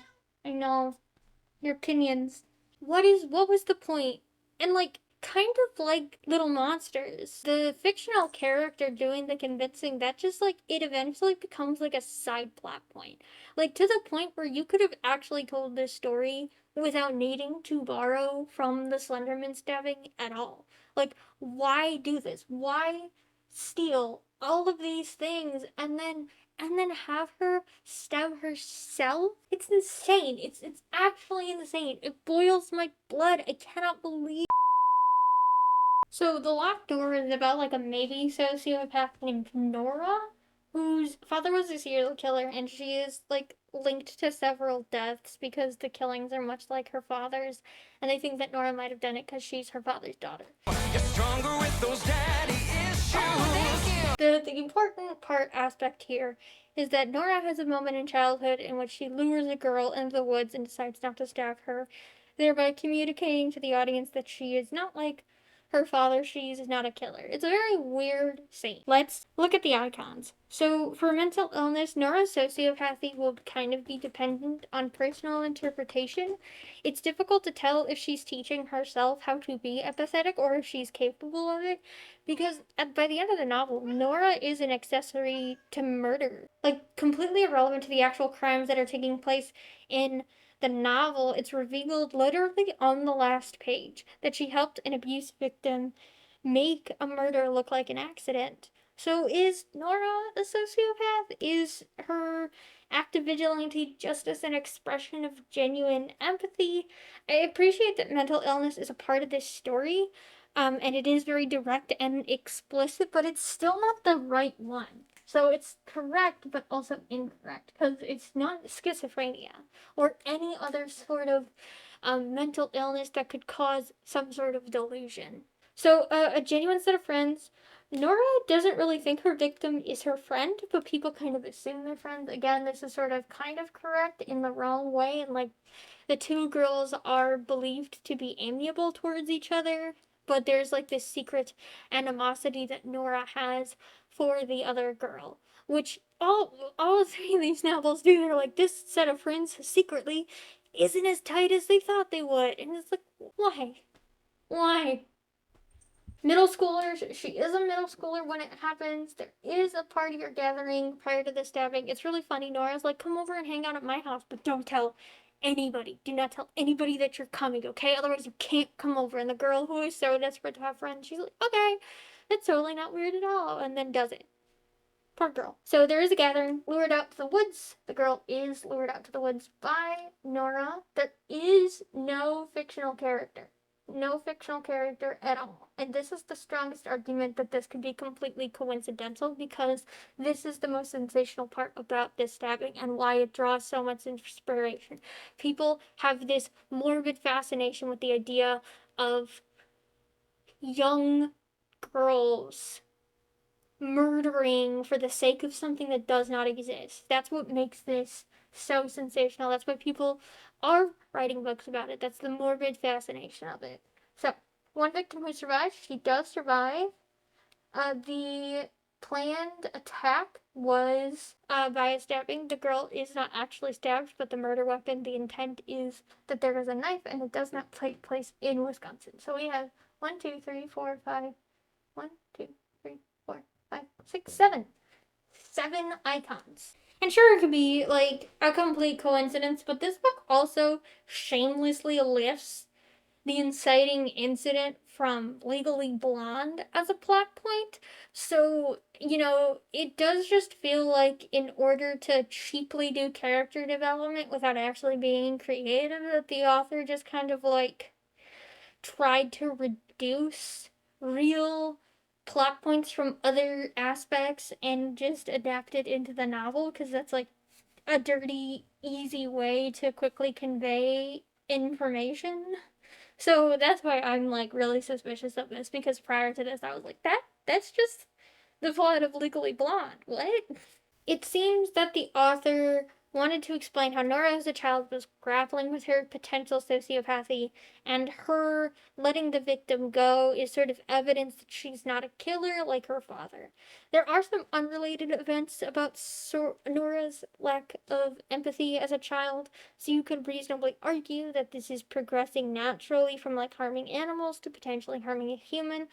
Your opinions. What was the point? And like, kind of like Little Monsters, the fictional character doing the convincing, that just like, it eventually becomes like a side plot point. Like, to the point where you could have actually told this story without needing to borrow from the Slenderman stabbing at all. Like, why do this? Why steal all of these things and then have her stab herself? It's insane. It's actually insane. It boils my blood. I cannot believe. So the locked door is about like a maybe sociopath named Nora, whose father was a serial killer, and she is like linked to several deaths because the killings are much like her father's, and they think that Nora might have done it because she's her father's daughter. You're stronger with those daddy issues. Oh, thank you. The important aspect here is that Nora has a moment in childhood in which she lures a girl into the woods and decides not to stab her, thereby communicating to the audience that she is not like her father, she is not a killer. It's a very weird scene. Let's look at the icons. So, for mental illness, Nora's sociopathy will kind of be dependent on personal interpretation. It's difficult to tell if she's teaching herself how to be empathetic or if she's capable of it, because by the end of the novel, Nora is an accessory to murder. Like, completely irrelevant to the actual crimes that are taking place in the novel. It's revealed literally on the last page that she helped an abuse victim make a murder look like an accident. So is Nora a sociopath? Is her act of vigilante justice an expression of genuine empathy? I appreciate that mental illness is a part of this story, and it is very direct and explicit, but it's still not the right one. So it's correct, but also incorrect, because it's not schizophrenia or any other sort of mental illness that could cause some sort of delusion. So, a genuine set of friends. Nora doesn't really think her victim is her friend, but people kind of assume they're friends. Again, this is sort of kind of correct in the wrong way, and like the two girls are believed to be amiable towards each other, but there's like this secret animosity that Nora has for the other girl, which all three of these novels do. They're like, this set of friends secretly isn't as tight as they thought they would, and it's like, why? Middle schoolers, she is a middle schooler when it happens. There is a party or gathering prior to the stabbing. It's really funny. Nora's like, come over and hang out at my house, but don't tell anybody. Do not tell anybody that you're coming, okay? Otherwise, you can't come over. And the girl who is so desperate to have friends, she's like, okay, it's totally not weird at all, and then does it. Poor girl. So there is a gathering, lured out to the woods. The girl is lured out to the woods by Nora. There is no fictional character. No fictional character at all. And this is the strongest argument that this could be completely coincidental, because this is the most sensational part about this stabbing and why it draws so much inspiration. People have this morbid fascination with the idea of young girls murdering for the sake of something that does not exist. That's what makes this so sensational. That's why people are writing books about it. That's the morbid fascination of it. So, one victim who survives, she does survive. The planned attack was by a stabbing. The girl is not actually stabbed, but the murder weapon, the intent is that there is a knife, and it does not take place in Wisconsin. So we have 1, 2, 3, 4, 5. 1, 2, 3, 4, 5, 6, 7. 7 icons. And sure, it could be like a complete coincidence, but this book also shamelessly lifts the inciting incident from Legally Blonde as a plot point. So, it does just feel like in order to cheaply do character development without actually being creative, that the author just kind of like tried to reduce real plot points from other aspects and just adapt it into the novel, because that's like a dirty, easy way to quickly convey information. So that's why I'm like really suspicious of this, because prior to this I was like, that's just the plot of Legally Blonde. What? It seems that the author wanted to explain how Nora as a child was grappling with her potential sociopathy, and her letting the victim go is sort of evidence that she's not a killer like her father. There are some unrelated events about Nora's lack of empathy as a child, so you could reasonably argue that this is progressing naturally from like harming animals to potentially harming a human.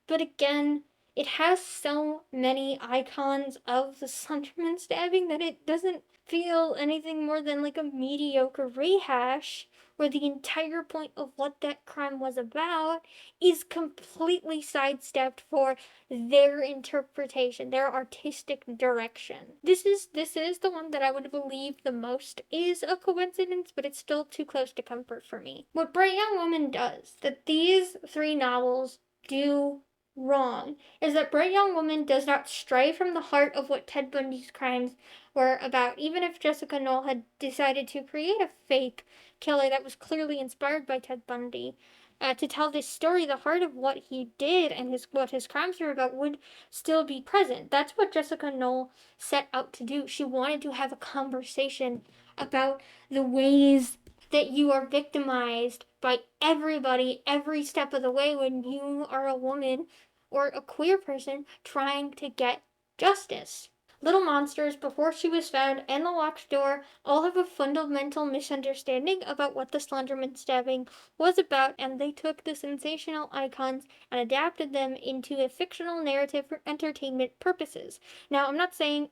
But again, it has so many icons of the Slenderman stabbing that it doesn't feel anything more than like a mediocre rehash, where the entire point of what that crime was about is completely sidestepped for their interpretation, their artistic direction. This is the one that I would believe the most is a coincidence, but it's still too close to comfort for me. What Bright Young Woman does, that these 3 novels do wrong, is that Bright Young Woman does not stray from the heart of what Ted Bundy's crimes were about. Even if Jessica Knoll had decided to create a fake killer that was clearly inspired by Ted Bundy, to tell this story, the heart of what he did and what his crimes were about would still be present. That's what Jessica Knoll set out to do. She wanted to have a conversation about the ways that you are victimized by everybody every step of the way when you are a woman or a queer person trying to get justice. Little Monsters, Before She Was Found, and The Locked Door all have a fundamental misunderstanding about what the Slenderman stabbing was about, and they took the sensational icons and adapted them into a fictional narrative for entertainment purposes. Now, I'm not saying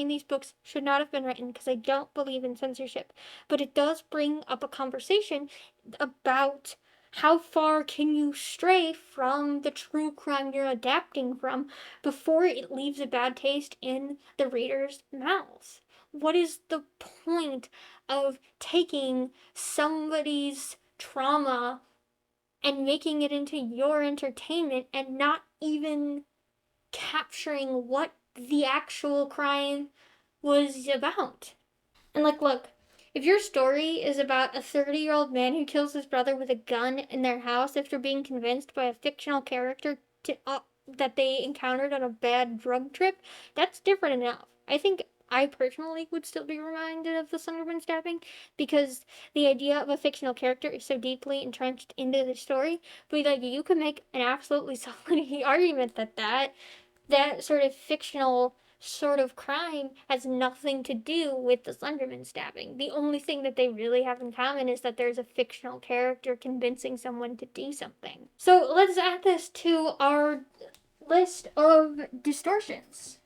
these books should not have been written because I don't believe in censorship, but it does bring up a conversation about how far can you stray from the true crime you're adapting from before it leaves a bad taste in the reader's mouths? What is the point of taking somebody's trauma and making it into your entertainment and not even capturing what the actual crime was about? And look, if your story is about a 30-year-old man who kills his brother with a gun in their house after being convinced by a fictional character that they encountered on a bad drug trip, that's different enough. I think I personally would still be reminded of the Sunderman stabbing because the idea of a fictional character is so deeply entrenched into the story. But you could make an absolutely solid argument that sort of fictional sort of crime has nothing to do with the Slenderman stabbing. The only thing that they really have in common is that there's a fictional character convincing someone to do something. So let's add this to our list of distortions.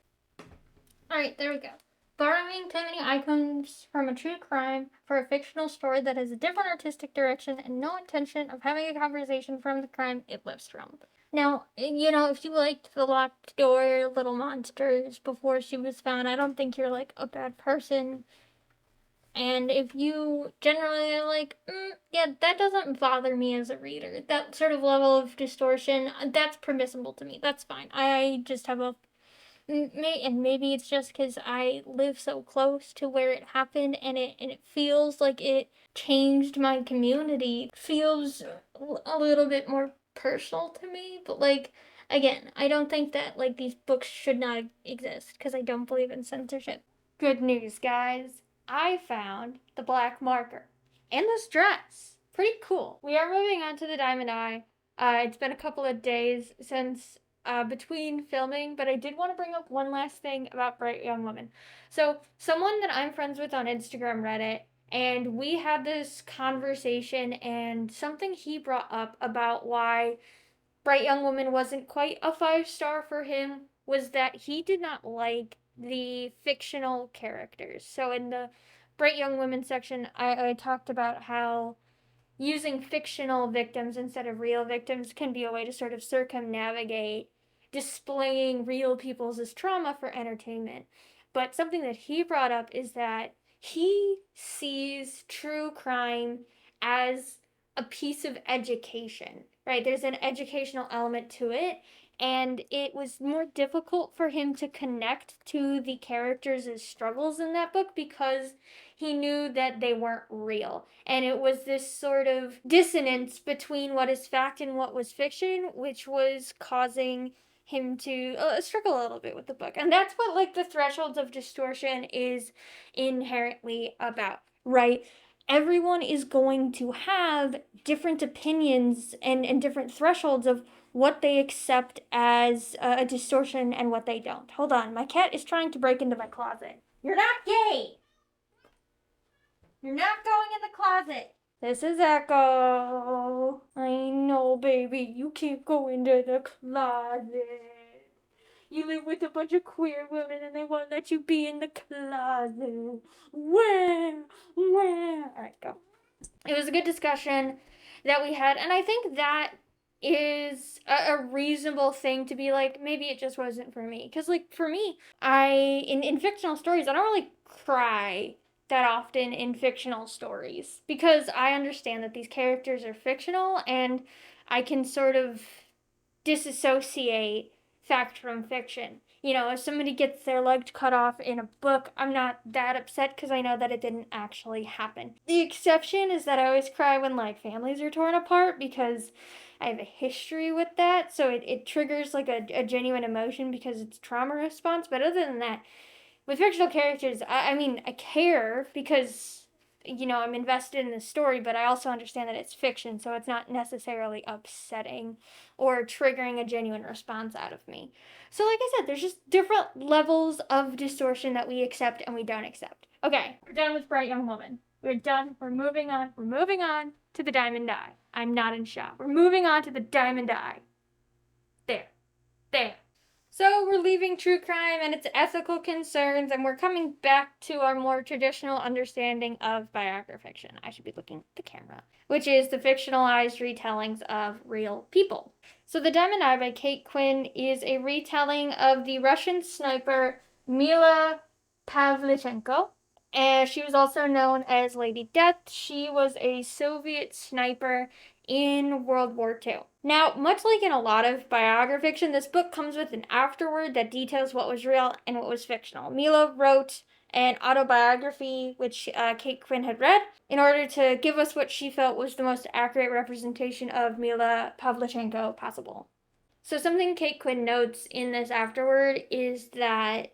Alright, there we go. Borrowing too many icons from a true crime for a fictional story that has a different artistic direction and no intention of having a conversation from the crime it lives from. Now, if you liked The Locked Door, Little Monsters, Before She Was Found, I don't think you're, a bad person. And if you generally are that doesn't bother me as a reader. That sort of level of distortion, that's permissible to me. That's fine. I just have and maybe it's just because I live so close to where it happened, and it feels like it changed my community. It feels a little bit more personal to me, but again, I don't think that these books should not exist because I don't believe in censorship. Good news, guys. I found the black marker and this dress. Pretty cool. We are moving on to the Diamond Eye. It's been a couple of days since between filming, but I did want to bring up one last thing about Bright Young Woman. So, someone that I'm friends with on Instagram Reddit, and we had this conversation, and something he brought up about why Bright Young Woman wasn't quite a 5-star for him was that he did not like the fictional characters. So, in the Bright Young Women section, I talked about how using fictional victims instead of real victims can be a way to sort of circumnavigate displaying real people's trauma for entertainment. But something that he brought up is that he sees true crime as a piece of education, right? There's an educational element to it, and it was more difficult for him to connect to the characters' struggles in that book because he knew that they weren't real. And it was this sort of dissonance between what is fact and what was fiction, which was causing him to struggle a little bit with the book. And that's what the thresholds of distortion is inherently about, right? Everyone is going to have different opinions and different thresholds of what they accept as a distortion and what they don't. Hold on, my cat is trying to break into my closet. You're not gay! You're not going in the closet! This is Echo. I know, baby, you can't go into the closet. You live with a bunch of queer women and they won't let you be in the closet. Where? Alright, go. It was a good discussion that we had, and I think that is a reasonable thing to be maybe it just wasn't for me. Because, for me, in fictional stories, I don't really cry that often in fictional stories because I understand that these characters are fictional and I can sort of disassociate fact from fiction. You know, if somebody gets their leg cut off in a book, I'm not that upset because I know that it didn't actually happen. The exception is that I always cry when like families are torn apart because I have a history with that. So it triggers like a genuine emotion because it's trauma response. But other than that, with fictional characters, I mean, I care because, you know, I'm invested in the story, but I also understand that it's fiction, so it's not necessarily upsetting or triggering a genuine response out of me. So, like I said, there's just different levels of distortion that we accept and we don't accept. Okay, we're done with Bright Young Woman. We're done. We're moving on. We're moving on to the Diamond Eye. I'm not in shock. We're moving on to the Diamond Eye. There. There. So we're leaving true crime and its ethical concerns, and we're coming back to our more traditional understanding of biographic fiction. I should be looking at the camera, which is the fictionalized retellings of real people. So The Diamond Eye by Kate Quinn is a retelling of the Russian sniper Mila Pavlichenko, and she was also known as Lady Death. She was a Soviet sniper in World War II. Now, much like in a lot of biography fiction, this book comes with an afterword that details what was real and what was fictional. Mila wrote an autobiography, which Kate Quinn had read, in order to give us what she felt was the most accurate representation of Mila Pavlichenko possible. So something Kate Quinn notes in this afterword is that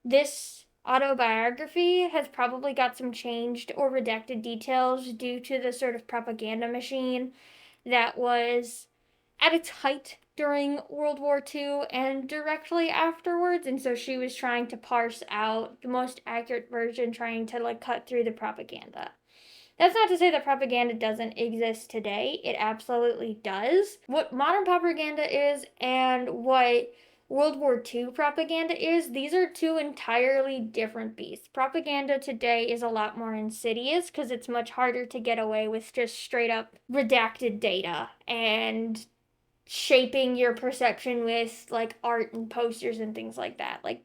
this autobiography has probably got some changed or redacted details due to the sort of propaganda machine that was at its height during World War II and directly afterwards. And so she was trying to parse out the most accurate version, trying to like cut through the propaganda. That's not to say that propaganda doesn't exist today. It absolutely does. What modern propaganda is and what World War II propaganda is, these are two entirely different beasts. Propaganda today is a lot more insidious because it's much harder to get away with just straight up redacted data and shaping your perception with like art and posters and things like that. Like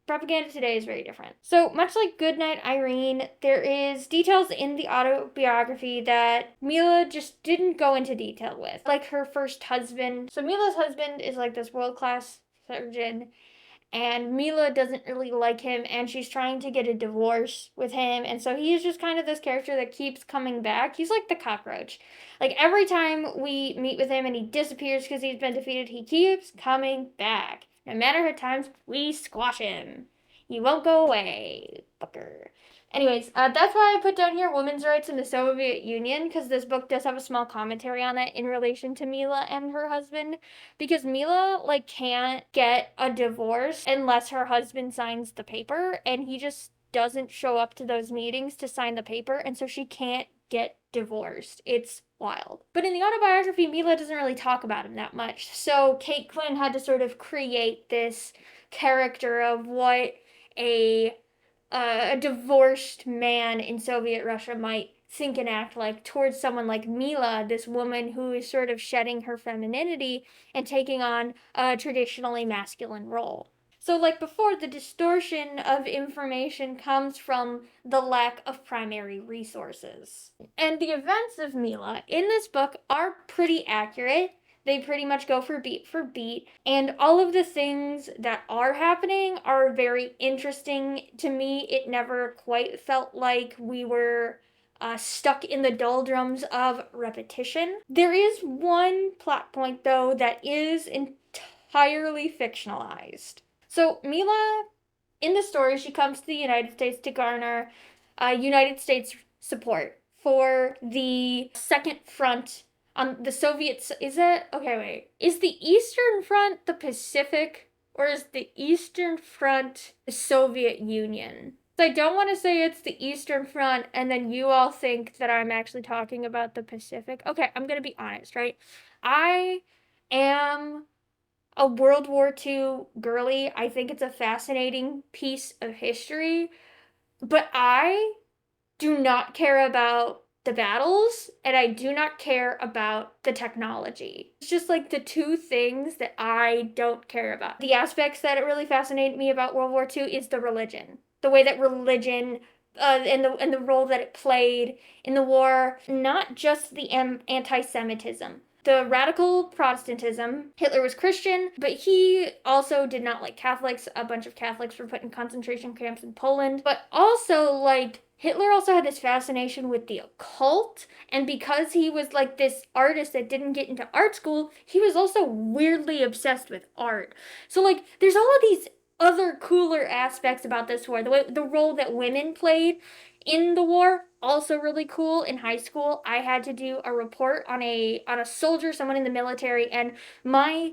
propaganda today is very different. So much like Goodnight Irene, there is details in the autobiography that Mila just didn't go into detail with. Like her first husband. So Mila's husband is like this world-class surgeon, and Mila doesn't really like him, and she's trying to get a divorce with him, and so he's just kind of this character that keeps coming back. He's like the cockroach. Like every time we meet with him and he disappears because he's been defeated, he keeps coming back. No matter how times we squash him, he won't go away, fucker. Anyways, that's why I put down here women's rights in the Soviet Union, because this book does have a small commentary on that in relation to Mila and her husband. Because Mila, like, can't get a divorce unless her husband signs the paper, and he just doesn't show up to those meetings to sign the paper, and so she can't get divorced. It's wild. But in the autobiography, Mila doesn't really talk about him that much. So Kate Quinn had to sort of create this character of what a divorced man in Soviet Russia might think and act like towards someone like Mila, this woman who is sort of shedding her femininity and taking on a traditionally masculine role. So, like before, the distortion of information comes from the lack of primary resources. And the events of Mila in this book are pretty accurate. They pretty much go for beat, and all of the things that are happening are very interesting to me. It never quite felt like we were stuck in the doldrums of repetition. There is one plot point, though, that is entirely fictionalized. So Mila, in the story, she comes to the United States to garner United States support for the Second Front on the Soviets. Is it? Okay, wait. Is the Eastern Front the Pacific, or is the Eastern Front the Soviet Union? So I don't want to say it's the Eastern Front and then you all think that I'm actually talking about the Pacific. Okay, I'm going to be honest, right? I am a World War II girly. I think it's a fascinating piece of history, but I do not care about the battles and I do not care about the technology. It's just like the two things that I don't care about. The aspects that really fascinate me about World War II is the religion. The way that religion and the role that it played in the war, not just the anti-Semitism. the radical Protestantism. Hitler was Christian, but he also did not like Catholics. A bunch of Catholics were put in concentration camps in Poland. But also, like, Hitler also had this fascination with the occult, and because he was like this artist that didn't get into art school, he was also weirdly obsessed with art. So, like, there's all of these other cooler aspects about this war. The role that women played in the war, also really cool. In high school, I had to do a report on a soldier, someone in the military, and my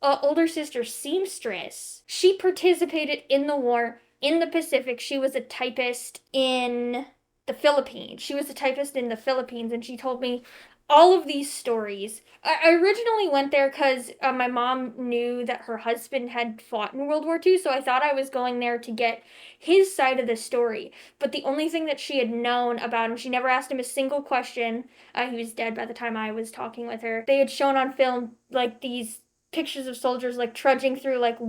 older sister, seamstress, she participated in the war in the Pacific. She was a typist in the Philippines. She was a typist in the Philippines, and she told me all of these stories. I originally went there because my mom knew that her husband had fought in World War II, so I thought I was going there to get his side of the story. But the only thing that she had known about him, she never asked him a single question. He was dead by the time I was talking with her. They had shown on film like these pictures of soldiers like trudging through like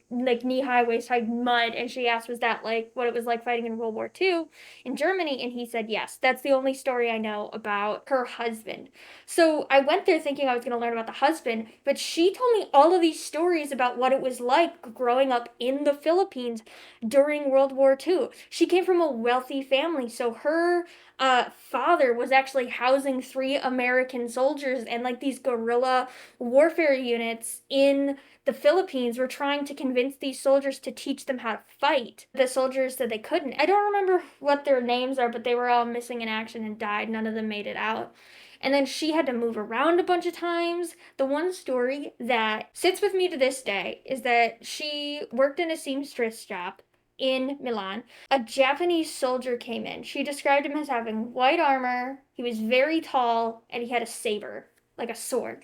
knee-high, waist-high mud, and she asked, was that like what it was like fighting in World War II in Germany? And he said yes. That's the only story I know about her husband. So I went there thinking I was going to learn about the husband, but she told me all of these stories about what it was like growing up in the Philippines during World War II. She came from a wealthy family, so her father was actually housing 3 American soldiers, and like these guerrilla warfare units in the Philippines were trying to convince these soldiers to teach them how to fight. The soldiers said they couldn't. I don't remember what their names are, but they were all missing in action and died. None of them made it out. And then she had to move around a bunch of times. The one story that sits with me to this day is that she worked in a seamstress shop in Milan. A Japanese soldier came in. She described him as having white armor, he was very tall, and he had a saber, like a sword.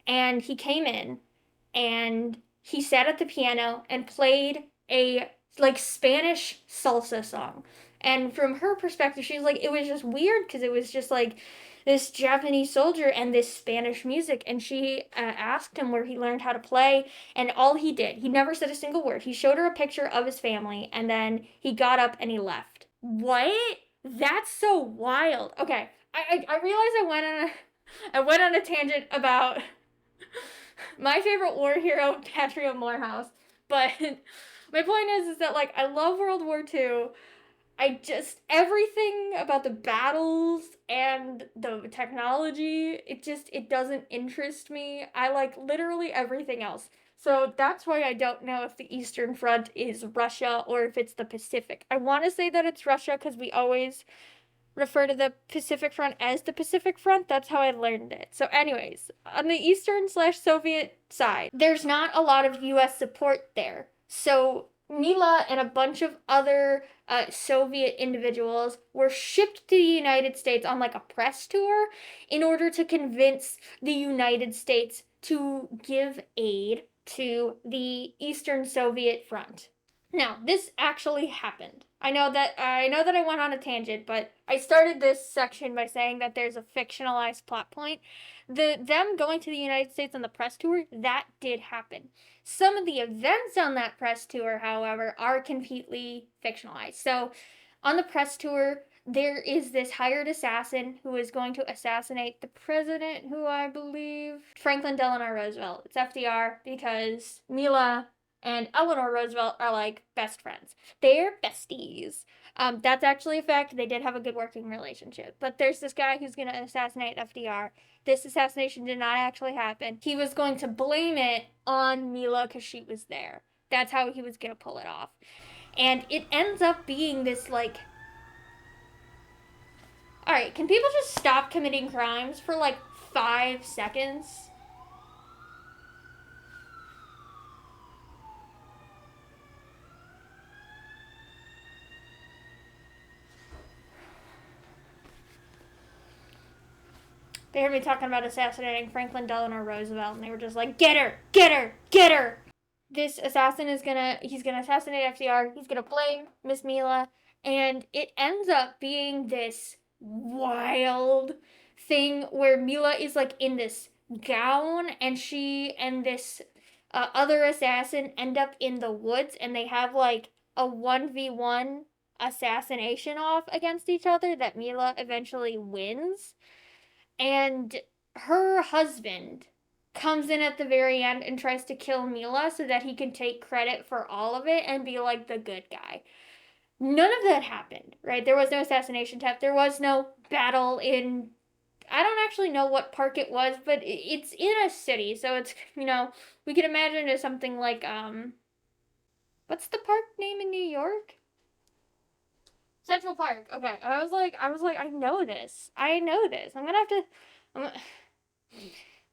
And he came in and he sat at the piano and played a like Spanish salsa song. And from her perspective, she's like, it was just weird because it was just like this Japanese soldier and this Spanish music. And she asked him where he learned how to play, and all he did, he never said a single word. He showed her a picture of his family, and then he got up and he left. What? That's so wild. Okay, I realized I went on a tangent about my favorite war hero, Patria Morehouse. But my point is that like I love World War II. I just everything about the battles and the technology, it doesn't interest me. I like literally everything else. So that's why I don't know if the Eastern Front is Russia or if it's the Pacific. I want to say that it's Russia because we always refer to the Pacific Front as the Pacific Front. That's how I learned it. So, anyways, on the Eastern/Soviet side, there's not a lot of US support there. So, Mila and a bunch of other Soviet individuals were shipped to the United States on like a press tour in order to convince the United States to give aid to the Eastern Soviet Front. Now, this actually happened. I know that I went on a tangent, but I started this section by saying that there's a fictionalized plot point. Them going to the United States on the press tour, that did happen. Some of the events on that press tour, however, are completely fictionalized. So, on the press tour, there is this hired assassin who is going to assassinate the president, who I believe Franklin Delano Roosevelt. It's FDR because Mila and Eleanor Roosevelt are like best friends. They're besties. That's actually a fact. They did have a good working relationship. But there's this guy who's going to assassinate FDR. This assassination did not actually happen. He was going to blame it on Mila because she was there. That's how he was going to pull it off. And it ends up being this like. Alright, can people just stop committing crimes for like 5 seconds? They heard me talking about assassinating Franklin Delano Roosevelt, and they were just like, get her, get her, get her. This assassin he's gonna assassinate FDR. He's gonna blame Miss Mila, and it ends up being this wild thing where Mila is like in this gown, and she and this other assassin end up in the woods, and they have like a 1v1 assassination off against each other that Mila eventually wins. And her husband comes in at the very end and tries to kill Mila so that he can take credit for all of it and be like the good guy. None of that happened, right? There was no assassination attempt. There was no battle in. I don't actually know what park it was, but it's in a city, so it's, we can imagine it as something like what's the park name in New York? Central Park. Okay. I was like, I know this. I'm gonna have to. I'm,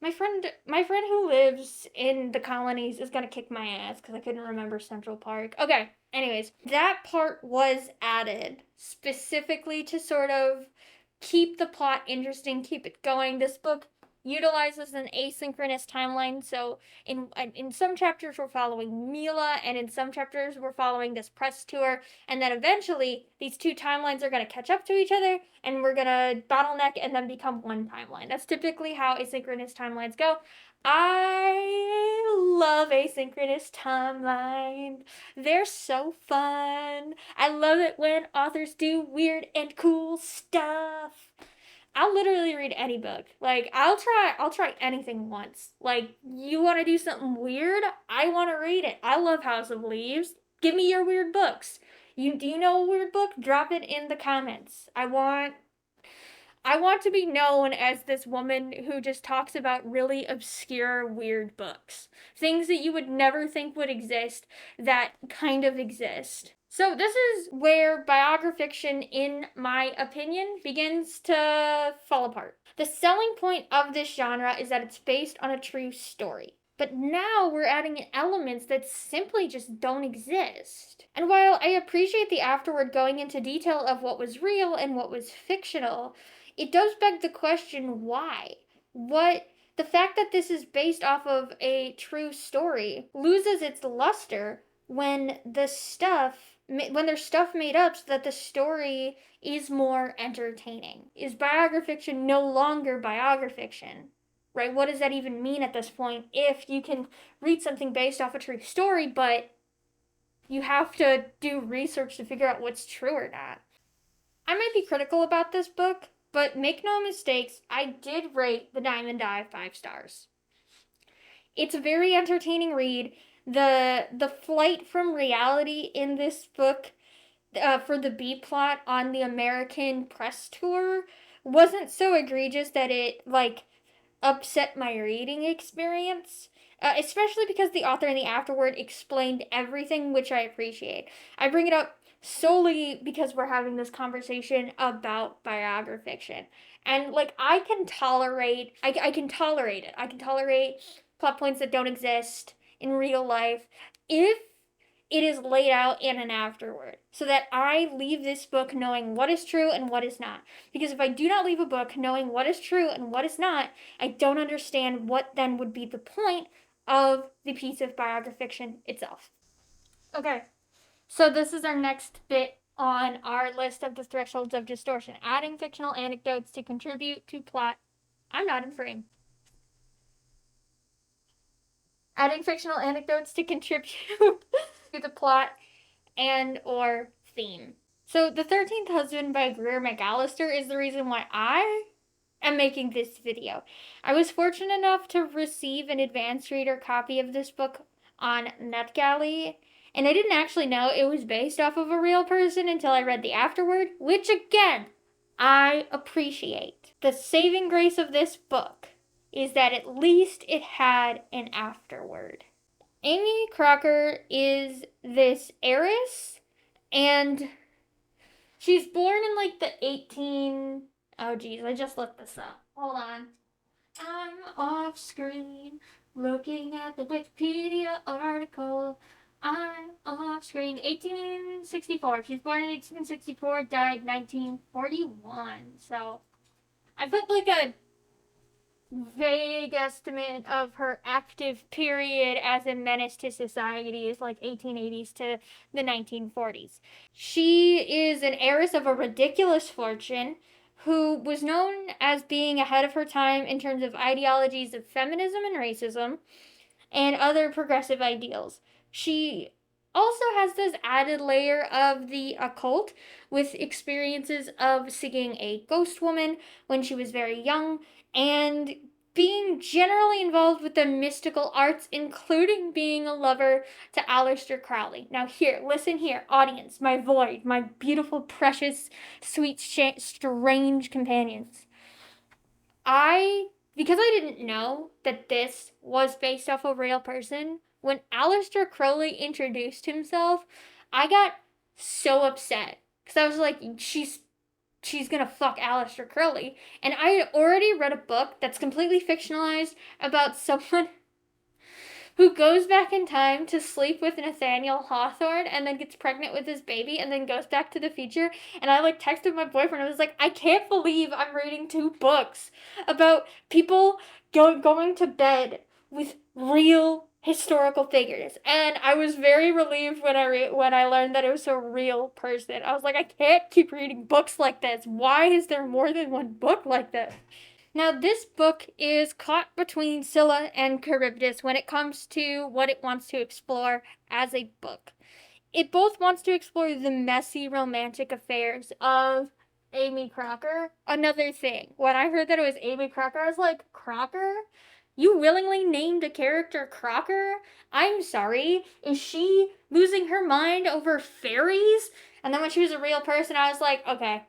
my friend who lives in the colonies is gonna kick my ass because I couldn't remember Central Park. Okay. Anyways, that part was added specifically to sort of keep the plot interesting, keep it going. This book utilizes an asynchronous timeline, so in some chapters we're following Mila, and in some chapters we're following this press tour, and then eventually these two timelines are going to catch up to each other, and we're going to bottleneck and then become one timeline. That's typically how asynchronous timelines go. I love asynchronous timeline. They're so fun. I love it when authors do weird and cool stuff. I'll literally read any book. Like I'll try anything once. Like you want to do something weird? I want to read it. I love House of Leaves. Give me your weird books. Do you know a weird book? Drop it in the comments. I want to be known as this woman who just talks about really obscure, weird books. Things that you would never think would exist that kind of exist. So, this is where biographiction, in my opinion, begins to fall apart. The selling point of this genre is that it's based on a true story. But now we're adding elements that simply just don't exist. And while I appreciate the afterword going into detail of what was real and what was fictional, it does beg the question why? The fact that this is based off of a true story loses its luster when there's stuff made up so that the story is more entertaining. Is biographiction no longer biographiction? Right? What does that even mean at this point if you can read something based off a true story, but you have to do research to figure out what's true or not? I might be critical about this book, but make no mistakes, I did rate The Diamond Eye 5 stars. It's a very entertaining read. The flight from reality in this book for the B plot on the American press tour wasn't so egregious that it upset my reading experience. Especially because the author in the afterword explained everything, which I appreciate. I bring it up solely because we're having this conversation about biographiction. And I can tolerate I can tolerate it. I can tolerate plot points that don't exist in real life if it is laid out in an afterword so that I leave this book knowing what is true and what is not. Because if I do not leave a book knowing what is true and what is not, I don't understand what then would be the point of the piece of biographiction itself. Okay, so this is our next bit on our list of the thresholds of distortion. Adding fictional anecdotes to contribute to plot. I'm not in frame. Adding fictional anecdotes to contribute to the plot and or theme. So The 13th Husband by Greer McAllister is the reason why I am making this video. I was fortunate enough to receive an advanced reader copy of this book on NetGalley, and I didn't actually know it was based off of a real person until I read the afterword, which again, I appreciate. The saving grace of this book is that at least it had an afterword. Amy Crocker is this heiress, and she's born in the 18... Oh geez, I just looked this up. Hold on. I'm off screen looking at the Wikipedia article. I'm off screen. 1864. She's born in 1864, died 1941. So I put a vague estimate of her active period as a menace to society is 1880s to the 1940s. She is an heiress of a ridiculous fortune who was known as being ahead of her time in terms of ideologies of feminism and racism and other progressive ideals. She also has this added layer of the occult with experiences of seeing a ghost woman when she was very young and being generally involved with the mystical arts, including being a lover to Aleister Crowley. Now here, listen here, audience, my void, my beautiful, precious, sweet, strange companions. Because I didn't know that this was based off a real person, when Aleister Crowley introduced himself, I got so upset. Because I was like, she's gonna fuck Aleister Crowley. And I had already read a book that's completely fictionalized about someone who goes back in time to sleep with Nathaniel Hawthorne and then gets pregnant with his baby and then goes back to the future. And I like texted my boyfriend. I was like, I can't believe I'm reading 2 books about people going to bed with real historical figures. And I was very relieved when I learned that it was a real person. I was like, I can't keep reading books like this. Why is there more than one book like this? Now, this book is caught between Scylla and Charybdis when it comes to what it wants to explore as a book. It both wants to explore the messy romantic affairs of Amy Crocker. Another thing, when I heard that it was Amy Crocker, I was like, Crocker? You willingly named a character Crocker? I'm sorry. Is she losing her mind over fairies? And then when she was a real person, I was like, okay,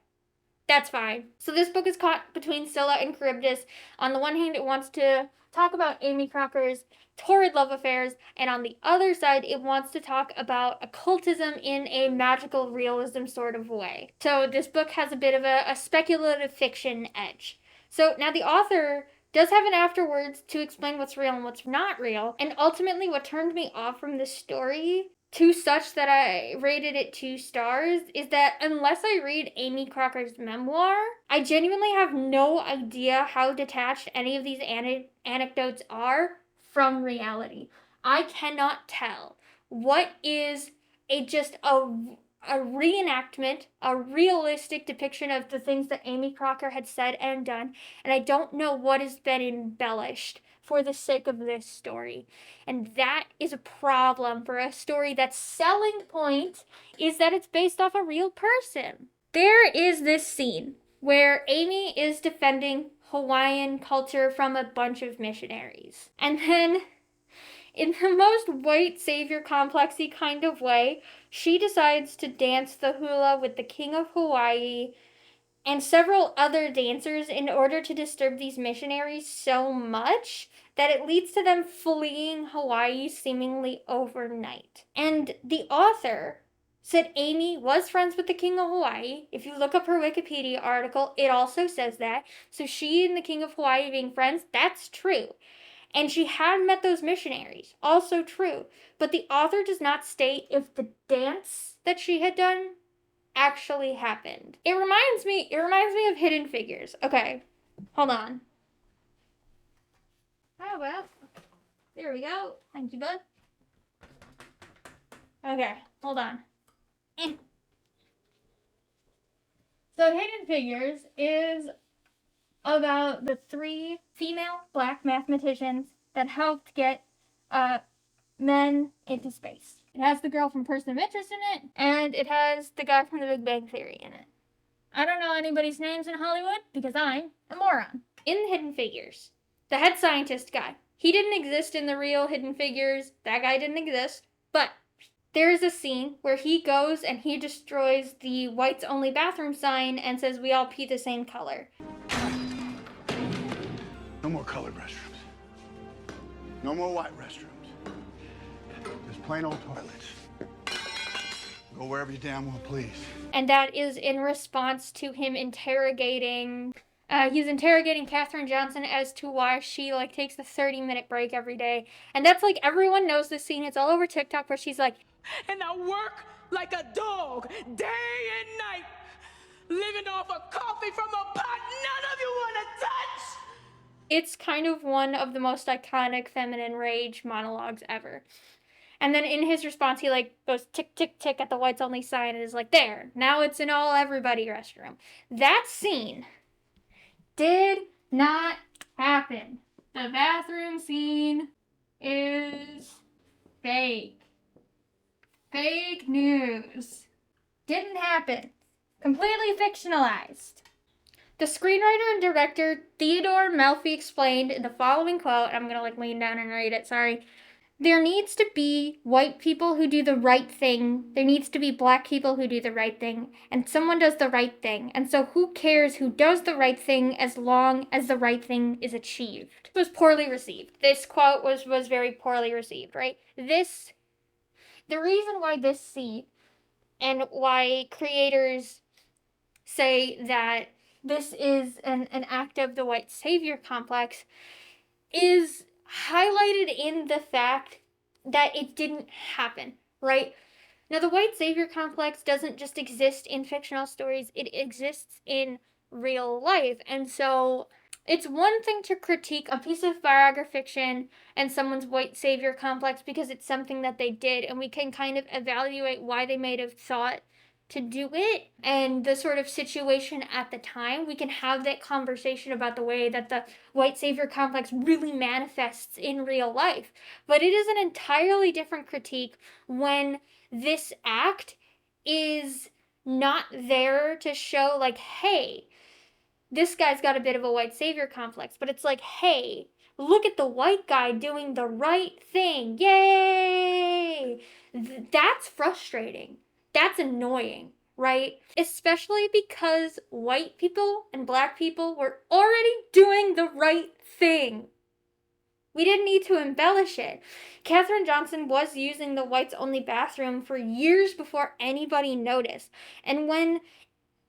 that's fine. So this book is caught between Scylla and Charybdis. On the one hand, it wants to talk about Amy Crocker's torrid love affairs, and on the other side, it wants to talk about occultism in a magical realism sort of way. So this book has a bit of a speculative fiction edge. So now the author does have an afterwards to explain what's real and what's not real, and ultimately what turned me off from this story to such that I rated it 2 stars is that unless I read Amy Crocker's memoir, I genuinely have no idea how detached any of these anecdotes are from reality. I cannot tell what is a reenactment, a realistic depiction of the things that Amy Crocker had said and done, and I don't know what has been embellished for the sake of this story. And that is a problem for a story that's selling point is that it's based off a real person. There is this scene where Amy is defending Hawaiian culture from a bunch of missionaries. And then, in the most white savior complexy kind of way, she decides to dance the hula with the king of Hawaii and several other dancers in order to disturb these missionaries so much that it leads to them fleeing Hawaii seemingly overnight. And the author said Amy was friends with the king of Hawaii. If you look up her Wikipedia article, it also says that. So she and the king of Hawaii being friends, that's true. And she had met those missionaries, also true. But the author does not state if the dance that she had done actually happened. It reminds me of Hidden Figures. Okay, hold on. Oh, well, there we go. Thank you, bud. Okay, hold on. So Hidden Figures is about the 3 female black mathematicians that helped get men into space. It has the girl from Person of Interest in it, and it has the guy from The Big Bang Theory in it. I don't know anybody's names in Hollywood because I'm a moron. In Hidden Figures, the head scientist guy, he didn't exist in the real Hidden Figures. That guy didn't exist. But there is a scene where he goes and he destroys the whites only bathroom sign and says we all pee the same color. No more colored restrooms. No more white restrooms. Just plain old toilets. Go wherever you damn well please. And that is in response to him interrogating... he's interrogating Katherine Johnson as to why she, takes a 30-minute break every day. And that's, everyone knows this scene. It's all over TikTok where she's like... And I work like a dog, day and night, living off of coffee from a pot none of you want to touch! It's kind of one of the most iconic feminine rage monologues ever. And then in his response, he goes tick, tick, tick at the whites only sign and is like, there, now it's an all everybody restroom. That scene did not happen. The bathroom scene is fake. Fake news. Didn't happen. Completely fictionalized. The screenwriter and director Theodore Melfi explained in the following quote, I'm gonna lean down and read it, sorry. There needs to be white people who do the right thing. There needs to be black people who do the right thing. And someone does the right thing. And so who cares who does the right thing as long as the right thing is achieved? It was poorly received. This quote was very poorly received, right? The reason why this scene and why creators say that this is an act of the white savior complex is highlighted in the fact that it didn't happen, right? Now, the white savior complex doesn't just exist in fictional stories, it exists in real life. And so it's one thing to critique a piece of biographical fiction and someone's white savior complex because it's something that they did, and we can kind of evaluate why they might have thought to do it and the sort of situation at the time. We can have that conversation about the way that the white savior complex really manifests in real life. But it is an entirely different critique when this act is not there to show, like, hey, this guy's got a bit of a white savior complex, but it's like, hey, look at the white guy doing the right thing. Yay! That's frustrating. That's annoying, right? Especially because white people and black people were already doing the right thing. We didn't need to embellish it. Katherine Johnson was using the whites only bathroom for years before anybody noticed. And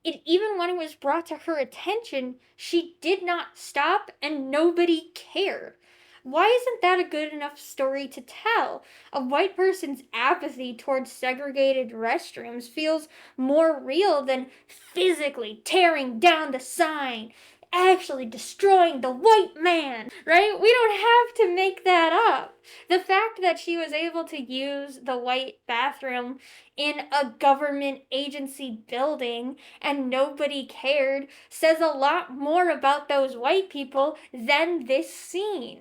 even when it was brought to her attention, she did not stop and nobody cared. Why isn't that a good enough story to tell? A white person's apathy towards segregated restrooms feels more real than physically tearing down the sign, actually destroying the white man, right? We don't have to make that up. The fact that she was able to use the white bathroom in a government agency building and nobody cared says a lot more about those white people than this scene.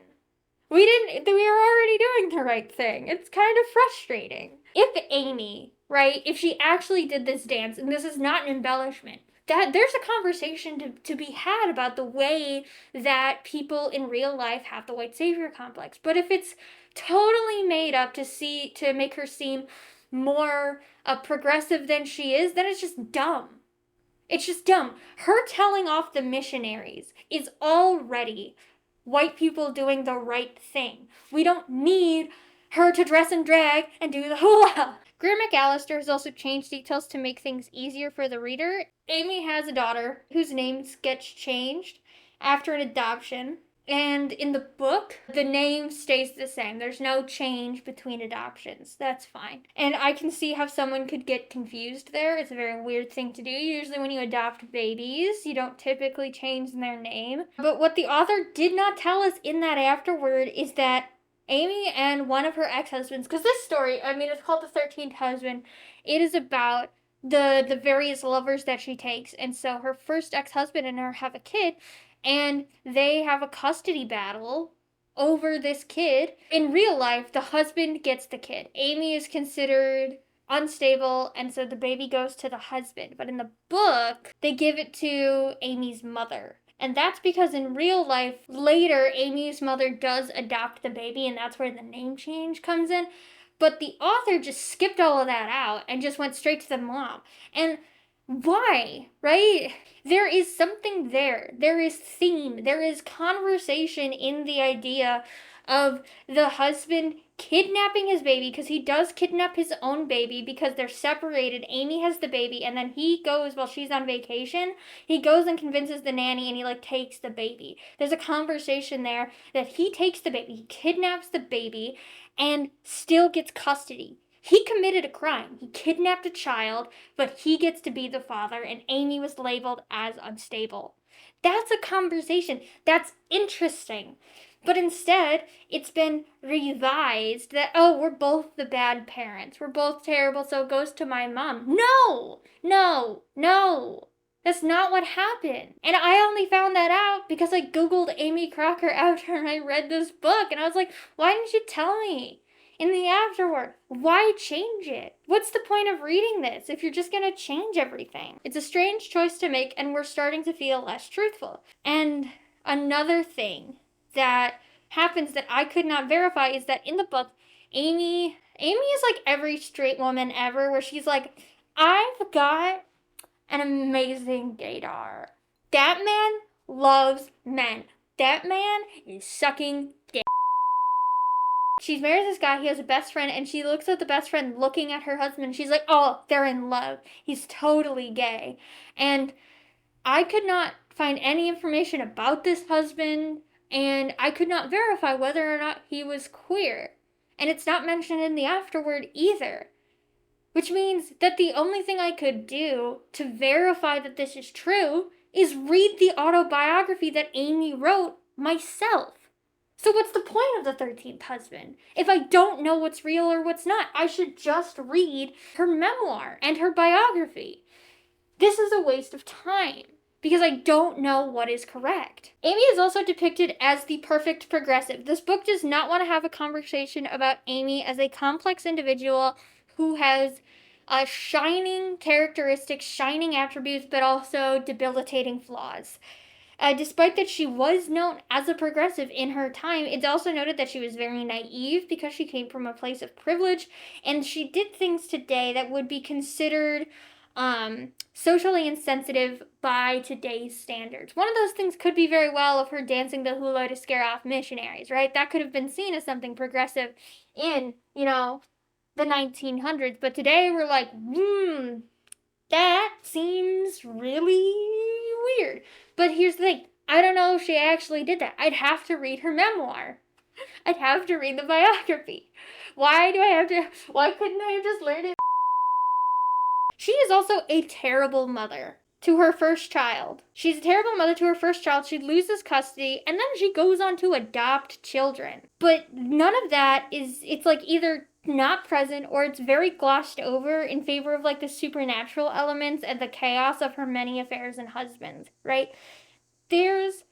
We were already doing the right thing. It's kind of frustrating. If Amy, right, if she actually did this dance, and this is not an embellishment, that there's a conversation to be had about the way that people in real life have the white savior complex. But if it's totally made up to make her seem more progressive than she is, then it's just dumb. It's just dumb. Her telling off the missionaries is already white people doing the right thing. We don't need her to dress in drag and do the hula. Greer McAllister has also changed details to make things easier for the reader. Amy has a daughter whose name gets changed after an adoption. And in the book, the name stays the same. There's no change between adoptions. That's fine. And I can see how someone could get confused there. It's a very weird thing to do. Usually when you adopt babies, you don't typically change their name. But what the author did not tell us in that afterword is that Amy and one of her ex-husbands, because this story, it's called The 13th Husband. It is about the various lovers that she takes. And so her first ex-husband and her have a kid, and they have a custody battle over this kid. In real life, the husband gets the kid. Amy is considered unstable, and so the baby goes to the husband. But in the book, they give it to Amy's mother. And that's because in real life, later, Amy's mother does adopt the baby, and that's where the name change comes in. But the author just skipped all of that out and just went straight to the mom. And why, right? There is something there. There is theme. There is conversation in the idea of the husband kidnapping his baby, because he does kidnap his own baby because they're separated. Amy has the baby, and then he goes, while she's on vacation, he goes and convinces the nanny, and he takes the baby. There's a conversation there that he takes the baby, he kidnaps the baby, and still gets custody. He committed a crime. He kidnapped a child, but he gets to be the father, and Amy was labeled as unstable. That's a conversation. That's interesting. But instead, it's been revised that, oh, we're both the bad parents. We're both terrible, so it goes to my mom. No! No! No! That's not what happened. And I only found that out because I Googled Amy Crocker after I read this book, and I was like, why didn't you tell me? in the afterword. Why change it? What's the point of reading this if you're just gonna change everything? It's a strange choice to make, and we're starting to feel less truthful. And another thing that happens that I could not verify is that in the book, Amy is like every straight woman ever, where she's like, I've got an amazing gaydar. That man loves men. That man is sucking dick. She marries this guy, he has a best friend, and she looks at the best friend looking at her husband, and she's like, oh, they're in love. He's totally gay. And I could not find any information about this husband, and I could not verify whether or not he was queer. And it's not mentioned in the afterword either. Which means that the only thing I could do to verify that this is true is read the autobiography that Amy wrote myself. So what's the point of the 13th husband? If I don't know what's real or what's not, I should just read her memoir and her biography. This is a waste of time because I don't know what is correct. Amy is also depicted as the perfect progressive. This book does not want to have a conversation about Amy as a complex individual who has shining characteristics, shining attributes, but also debilitating flaws. Despite that she was known as a progressive in her time, it's also noted that she was very naive because she came from a place of privilege, and she did things today that would be considered socially insensitive by today's standards. One of those things could be very well of her dancing the hula to scare off missionaries, right? That could have been seen as something progressive in, the 1900s, but today we're like, that seems really weird. But here's the thing, I don't know if she actually did that. I'd have to read her memoir. I'd have to read the biography. Why couldn't I have just learned it? She is also a terrible mother to her first child. She's a terrible mother to her first child. She loses custody, and then she goes on to adopt children. But none of that it's like either not present or it's very glossed over in favor of like the supernatural elements and the chaos of her many affairs and husbands, right? There's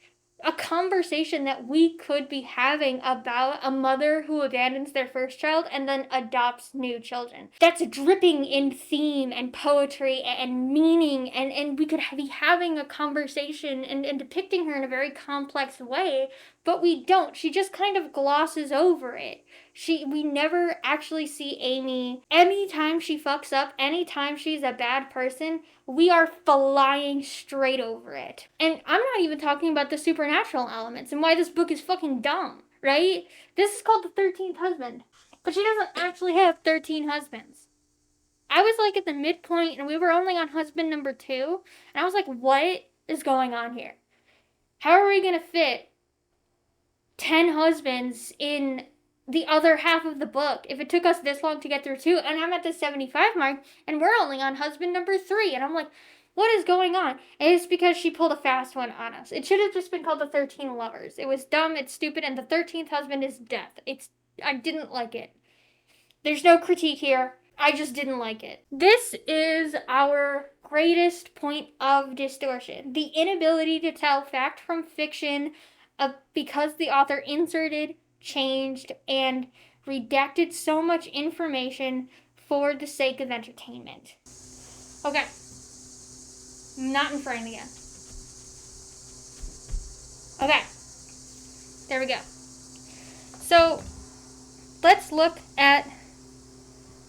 a conversation that we could be having about a mother who abandons their first child and then adopts new children. That's dripping in theme and poetry and meaning, and we could be having a conversation and depicting her in a very complex way, but we don't. She just kind of glosses over it. We never actually see Amy. Anytime she fucks up, anytime she's a bad person, we are flying straight over it. And I'm not even talking about the supernatural elements and why this book is fucking dumb, right? This is called The 13th Husband, but she doesn't actually have 13 husbands. I was like at the midpoint and we were only on husband number 2, and I was like, what is going on here? How are we gonna fit 10 husbands in the other half of the book if it took us this long to get through 2, and I'm at the 75 mark and we're only on husband number 3, and I'm like, what is going on? And it's because she pulled a fast one on us. It should have just been called The 13 Lovers. It was dumb, it's stupid, and the 13th husband is death. I didn't like it. There's no critique here. I just didn't like it. This is our greatest point of distortion. The inability to tell fact from fiction because the author inserted, changed, and redacted so much information for the sake of entertainment. Okay. Not in front again. Okay. There we go. So, let's look at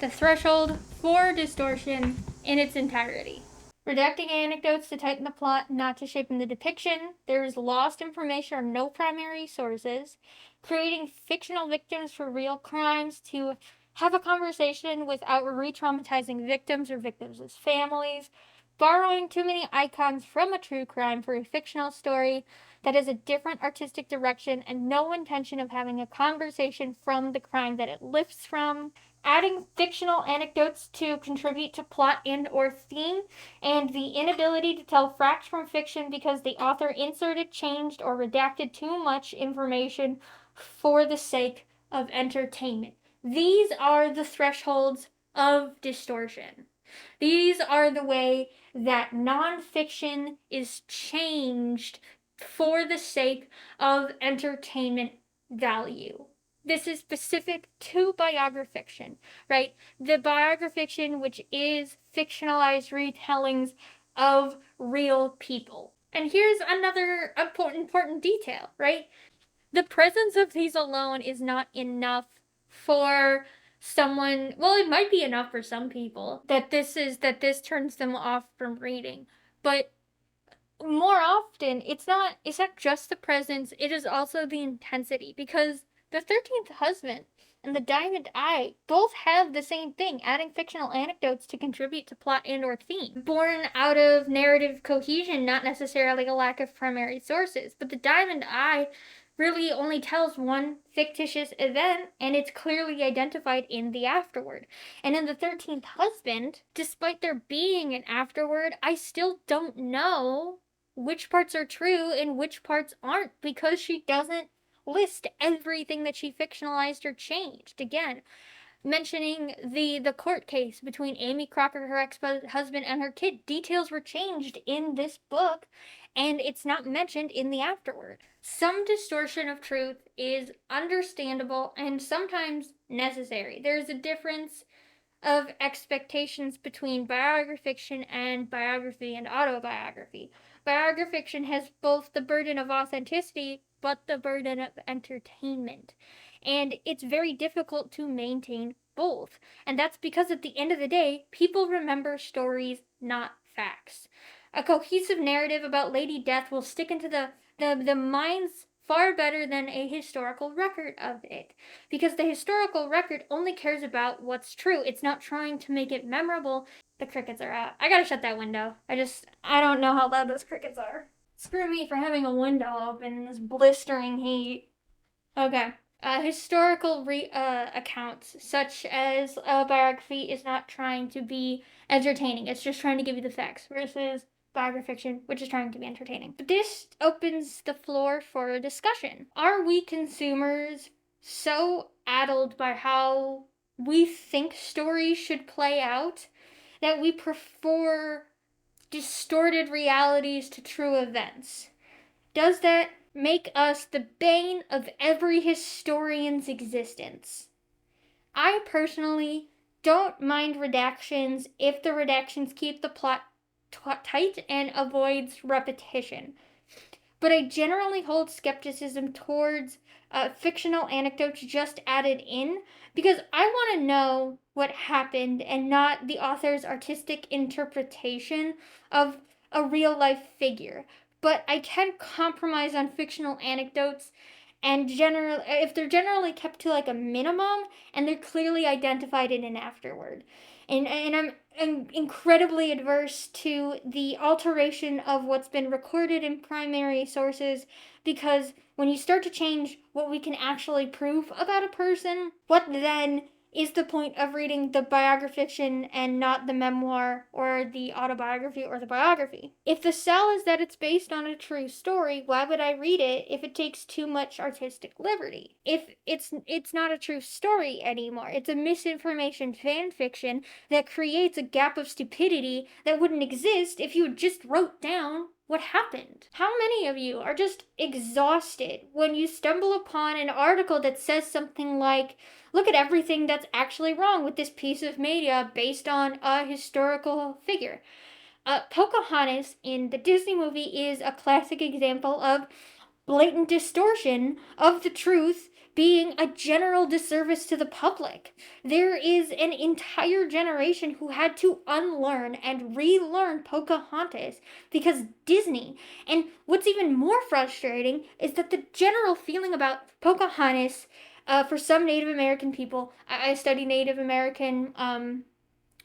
the threshold for distortion in its entirety. Redacting anecdotes to tighten the plot, not to shape the depiction. There is lost information or no primary sources. Creating fictional victims for real crimes to have a conversation without re-traumatizing victims or victims' families. Borrowing too many icons from a true crime for a fictional story that has a different artistic direction and no intention of having a conversation from the crime that it lifts from. Adding fictional anecdotes to contribute to plot and or theme, and the inability to tell facts from fiction because the author inserted, changed, or redacted too much information for the sake of entertainment. These are the thresholds of distortion. These are the way that nonfiction is changed for the sake of entertainment value. This is specific to biographiction, right? The biographiction, which is fictionalized retellings of real people. And here's another important detail, right? The presence of these alone is not enough for someone, well, it might be enough for some people that this turns them off from reading. But more often it's not just the presence, it is also the intensity, because the 13th husband and the diamond eye both have the same thing, adding fictional anecdotes to contribute to plot and or theme, born out of narrative cohesion, not necessarily a lack of primary sources. But the diamond eye really only tells one fictitious event, and it's clearly identified in the afterword. And in the 13th husband, despite there being an afterword, I still don't know which parts are true and which parts aren't, because she doesn't list everything that she fictionalized or changed. Again, mentioning the court case between Amy Crocker, her ex-husband, and her kid. Details were changed in this book, and it's not mentioned in the afterword. Some distortion of truth is understandable and sometimes necessary. There's a difference of expectations between biographiction and biography and autobiography. Biographiction has both the burden of authenticity but the burden of entertainment. And it's very difficult to maintain both. And that's because at the end of the day, people remember stories, not facts. A cohesive narrative about Lady Death will stick into the minds far better than a historical record of it. Because the historical record only cares about what's true. It's not trying to make it memorable. The crickets are out. I gotta shut that window. I don't know how loud those crickets are. Screw me for having a window open in this blistering heat. Okay. Historical accounts, such as a biography, is not trying to be entertaining. It's just trying to give you the facts, versus biographiction, which is trying to be entertaining. But this opens the floor for a discussion. Are we consumers so addled by how we think stories should play out that we prefer distorted realities to true events? Does that make us the bane of every historian's existence? I personally don't mind redactions if the redactions keep the plot tight and avoids repetition. But I generally hold skepticism towards fictional anecdotes just added in, because I want to know what happened and not the author's artistic interpretation of a real life figure. But I can compromise on fictional anecdotes, and if they're generally kept to like a minimum and they're clearly identified in an afterword. And I'm incredibly adverse to the alteration of what's been recorded in primary sources, because when you start to change what we can actually prove about a person, what then is the point of reading the biographiction and not the memoir or the autobiography or the biography? If the sell is that it's based on a true story, why would I read it if it takes too much artistic liberty? If it's not a true story anymore, it's a misinformation fan fiction that creates a gap of stupidity that wouldn't exist if you just wrote down what happened. How many of you are just exhausted when you stumble upon an article that says something like, look at everything that's actually wrong with this piece of media based on a historical figure? Pocahontas in the Disney movie is a classic example of blatant distortion of the truth being a general disservice to the public. There is an entire generation who had to unlearn and relearn Pocahontas because Disney. And what's even more frustrating is that the general feeling about Pocahontas, for some Native American people, I study Native American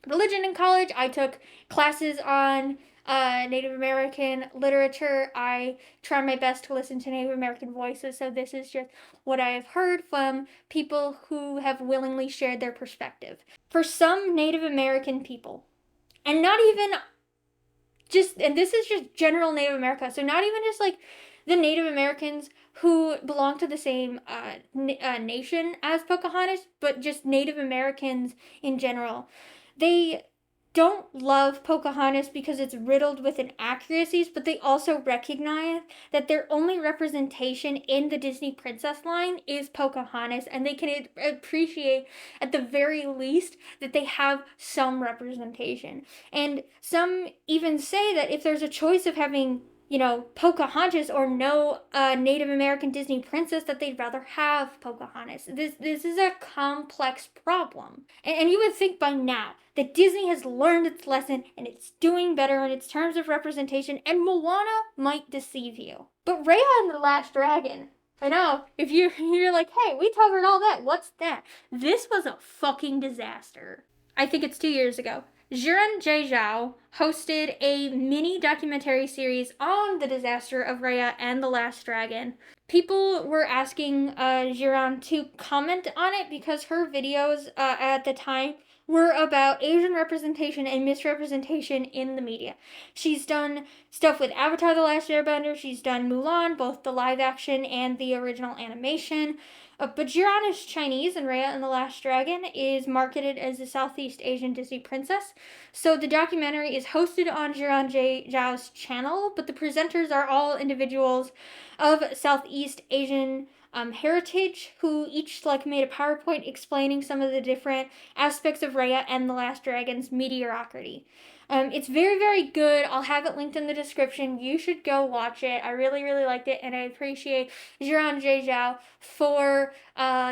religion in college. I took classes on Native American literature. I try my best to listen to Native American voices, so this is just what I have heard from people who have willingly shared their perspective. For some Native American people, and not even just, and this is just general Native America, so not even just like the Native Americans who belong to the same nation as Pocahontas, but just Native Americans in general. They don't love Pocahontas because it's riddled with inaccuracies, but they also recognize that their only representation in the Disney princess line is Pocahontas, and they can appreciate, at the very least, that they have some representation. And some even say that if there's a choice of having, you know, Pocahontas or no Native American Disney princess, that they'd rather have Pocahontas. This is a complex problem. And you would think by now that Disney has learned its lesson and it's doing better in its terms of representation, and Moana might deceive you. But Raya and the Last Dragon, I know, if you're like, hey, we covered all that, what's that? This was a fucking disaster. I think it's 2 years ago. Xiran Jay Zhou hosted a mini documentary series on the disaster of Raya and the Last Dragon. People were asking Xiran to comment on it because her videos at the time were about Asian representation and misrepresentation in the media. She's done stuff with Avatar: The Last Airbender, she's done Mulan, both the live action and the original animation. But Xiran is Chinese, and Raya and the Last Dragon is marketed as a Southeast Asian Disney princess. So the documentary is hosted on Xiran Jay Zhou's channel, but the presenters are all individuals of Southeast Asian heritage who each made a PowerPoint explaining some of the different aspects of Raya and the Last Dragon's mediocrity. It's very, very good. I'll have it linked in the description. You should go watch it. I really, really liked it, and I appreciate Xiran Jay Zhou for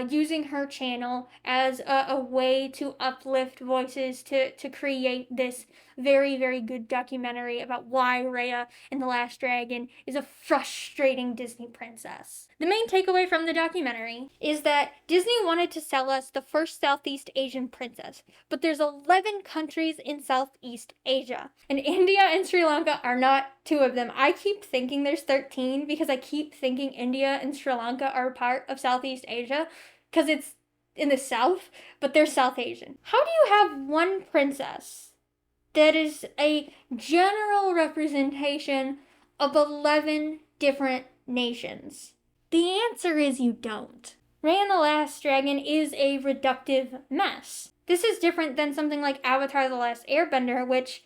using her channel as a way to uplift voices to create this very, very good documentary about why Raya and the Last Dragon is a frustrating Disney princess. The main takeaway from the documentary is that Disney wanted to sell us the first Southeast Asian princess, but there's 11 countries in Southeast Asia, and India and Sri Lanka are not two of them. I keep thinking there's 13 because I keep thinking India and Sri Lanka are part of Southeast Asia because it's in the south, but they're South Asian. How do you have one princess that is a general representation of 11 different nations? The answer is you don't. Raya and the Last Dragon is a reductive mess. This is different than something like Avatar: The Last Airbender, which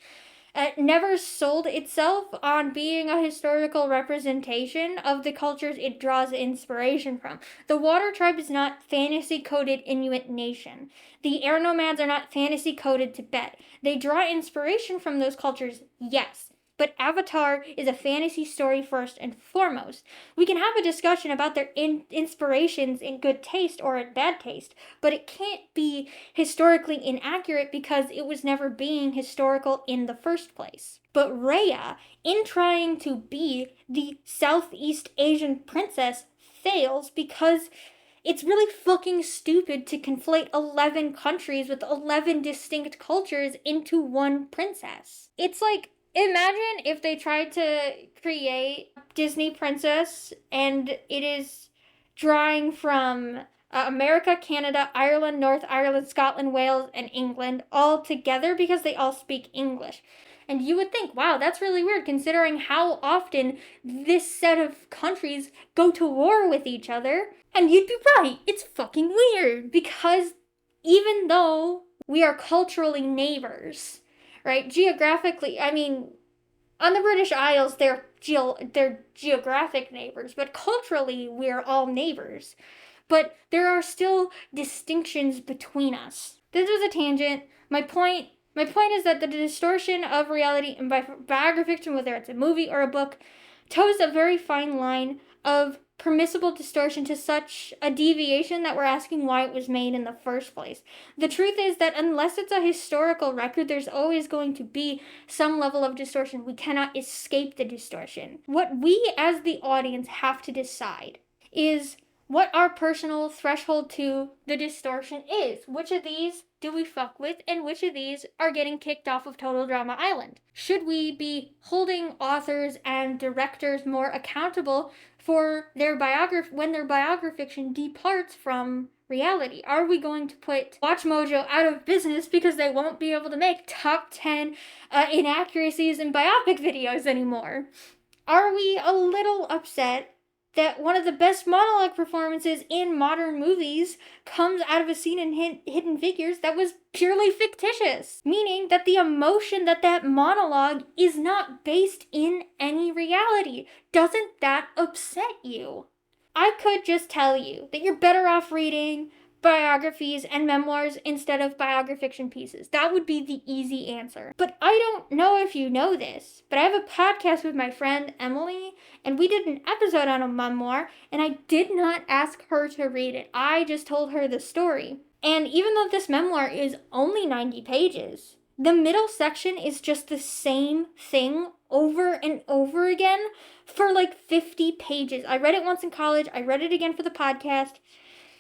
never sold itself on being a historical representation of the cultures it draws inspiration from. The Water Tribe is not fantasy-coded Inuit nation. The Air Nomads are not fantasy-coded Tibet. They draw inspiration from those cultures, yes. But Avatar is a fantasy story first and foremost. We can have a discussion about their inspirations in good taste or in bad taste, but it can't be historically inaccurate because it was never being historical in the first place. But Raya, in trying to be the Southeast Asian princess, fails because it's really fucking stupid to conflate 11 countries with 11 distinct cultures into one princess. It's like, imagine if they tried to create Disney princess and it is drawing from America, Canada, Ireland, North Ireland, Scotland, Wales, and England all together because they all speak English. And you would think, wow, that's really weird considering how often this set of countries go to war with each other. And you'd be right, it's fucking weird because even though we are culturally neighbors, right? Geographically, I mean, on the British Isles, they're geographic neighbors, but culturally, we're all neighbors. But there are still distinctions between us. This was a tangent. My point is that the distortion of reality in biography fiction, whether it's a movie or a book, toes a very fine line of permissible distortion to such a deviation that we're asking why it was made in the first place. The truth is that unless it's a historical record, there's always going to be some level of distortion. We cannot escape the distortion. What we as the audience have to decide is what our personal threshold to the distortion is. Which of these do we fuck with, and which of these are getting kicked off of Total Drama Island? Should we be holding authors and directors more accountable for their when their biography fiction departs from reality? Are we going to put Watch Mojo out of business because they won't be able to make top 10 inaccuracies in biopic videos anymore? Are we a little upset that one of the best monologue performances in modern movies comes out of a scene in Hidden Figures that was purely fictitious, meaning that the emotion that monologue is not based in any reality. Doesn't that upset you? I could just tell you that you're better off reading biographies and memoirs instead of biografiction pieces. That would be the easy answer. But I don't know if you know this, but I have a podcast with my friend Emily, and we did an episode on a memoir, and I did not ask her to read it. I just told her the story. And even though this memoir is only 90 pages, the middle section is just the same thing over and over again for like 50 pages. I read it once in college, I read it again for the podcast,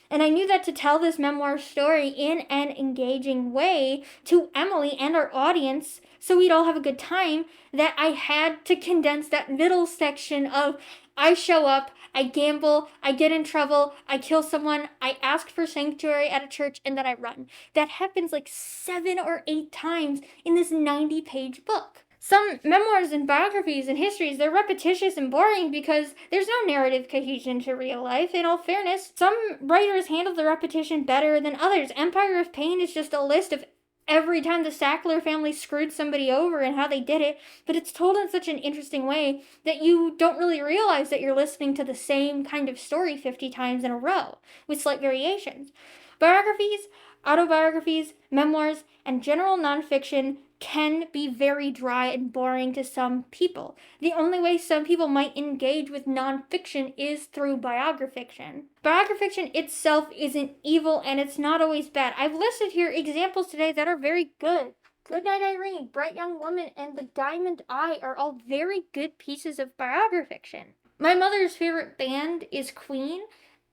and I knew that to tell this memoir story in an engaging way to Emily and our audience, so we'd all have a good time, that I had to condense that middle section of I show up, I gamble, I get in trouble, I kill someone, I ask for sanctuary at a church, and then I run. That happens like 7 or 8 times in this 90-page book. Some memoirs and biographies and histories, they're repetitious and boring because there's no narrative cohesion to real life. In all fairness, some writers handle the repetition better than others. Empire of Pain is just a list of every time the Sackler family screwed somebody over and how they did it, but it's told in such an interesting way that you don't really realize that you're listening to the same kind of story 50 times in a row, with slight variations. Biographies, autobiographies, memoirs, and general nonfiction can be very dry and boring to some people. The only way some people might engage with nonfiction is through biographiction. Biographiction itself isn't evil, and it's not always bad. I've listed here examples today that are very good. Goodnight Irene, Bright Young Woman, and The Diamond Eye are all very good pieces of biographiction. My mother's favorite band is Queen,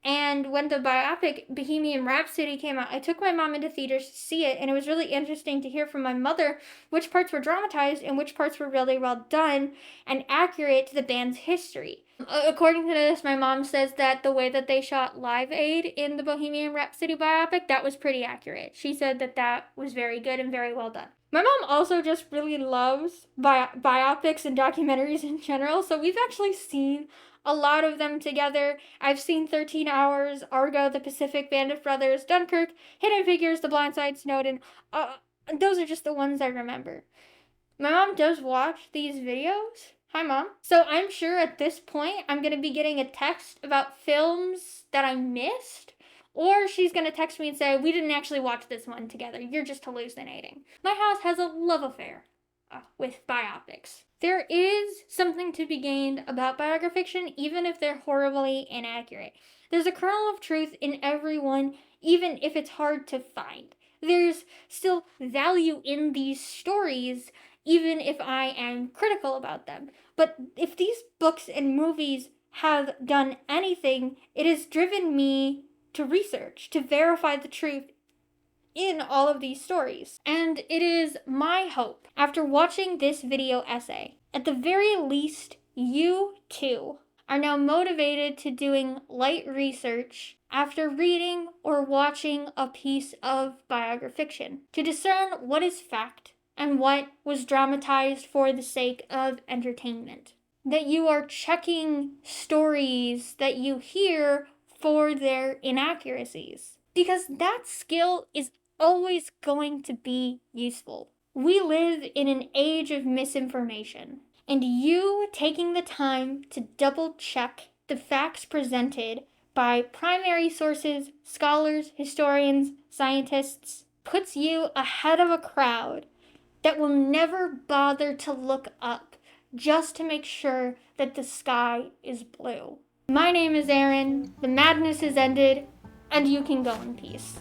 and when the biopic Bohemian Rhapsody came out, I took my mom into theaters to see it, and it was really interesting to hear from my mother which parts were dramatized and which parts were really well done and accurate to the band's history. According to this, my mom says that the way that they shot Live Aid in the Bohemian Rhapsody biopic, that was pretty accurate. She said that that was very good and very well done. My mom also just really loves biopics and documentaries in general, so we've actually seen a lot of them together. I've seen 13 Hours, Argo, The Pacific, Band of Brothers, Dunkirk, Hidden Figures, The Blind Side, Snowden. Those are just the ones I remember. My mom does watch these videos. Hi, Mom. So I'm sure at this point I'm going to be getting a text about films that I missed. Or she's going to text me and say, we didn't actually watch this one together. You're just hallucinating. My house has a love affair with biopics. There is something to be gained about biografiction, even if they're horribly inaccurate. There's a kernel of truth in every one, even if it's hard to find. There's still value in these stories, even if I am critical about them. But if these books and movies have done anything, it has driven me to research, to verify the truth in all of these stories. And it is my hope, after watching this video essay, at the very least, you too are now motivated to doing light research after reading or watching a piece of biographiction, to discern what is fact and what was dramatized for the sake of entertainment. That you are checking stories that you hear for their inaccuracies. Because that skill is always going to be useful. We live in an age of misinformation, and you taking the time to double check the facts presented by primary sources, scholars, historians, scientists, puts you ahead of a crowd that will never bother to look up just to make sure that the sky is blue. My name is Erin, the madness is ended, and you can go in peace.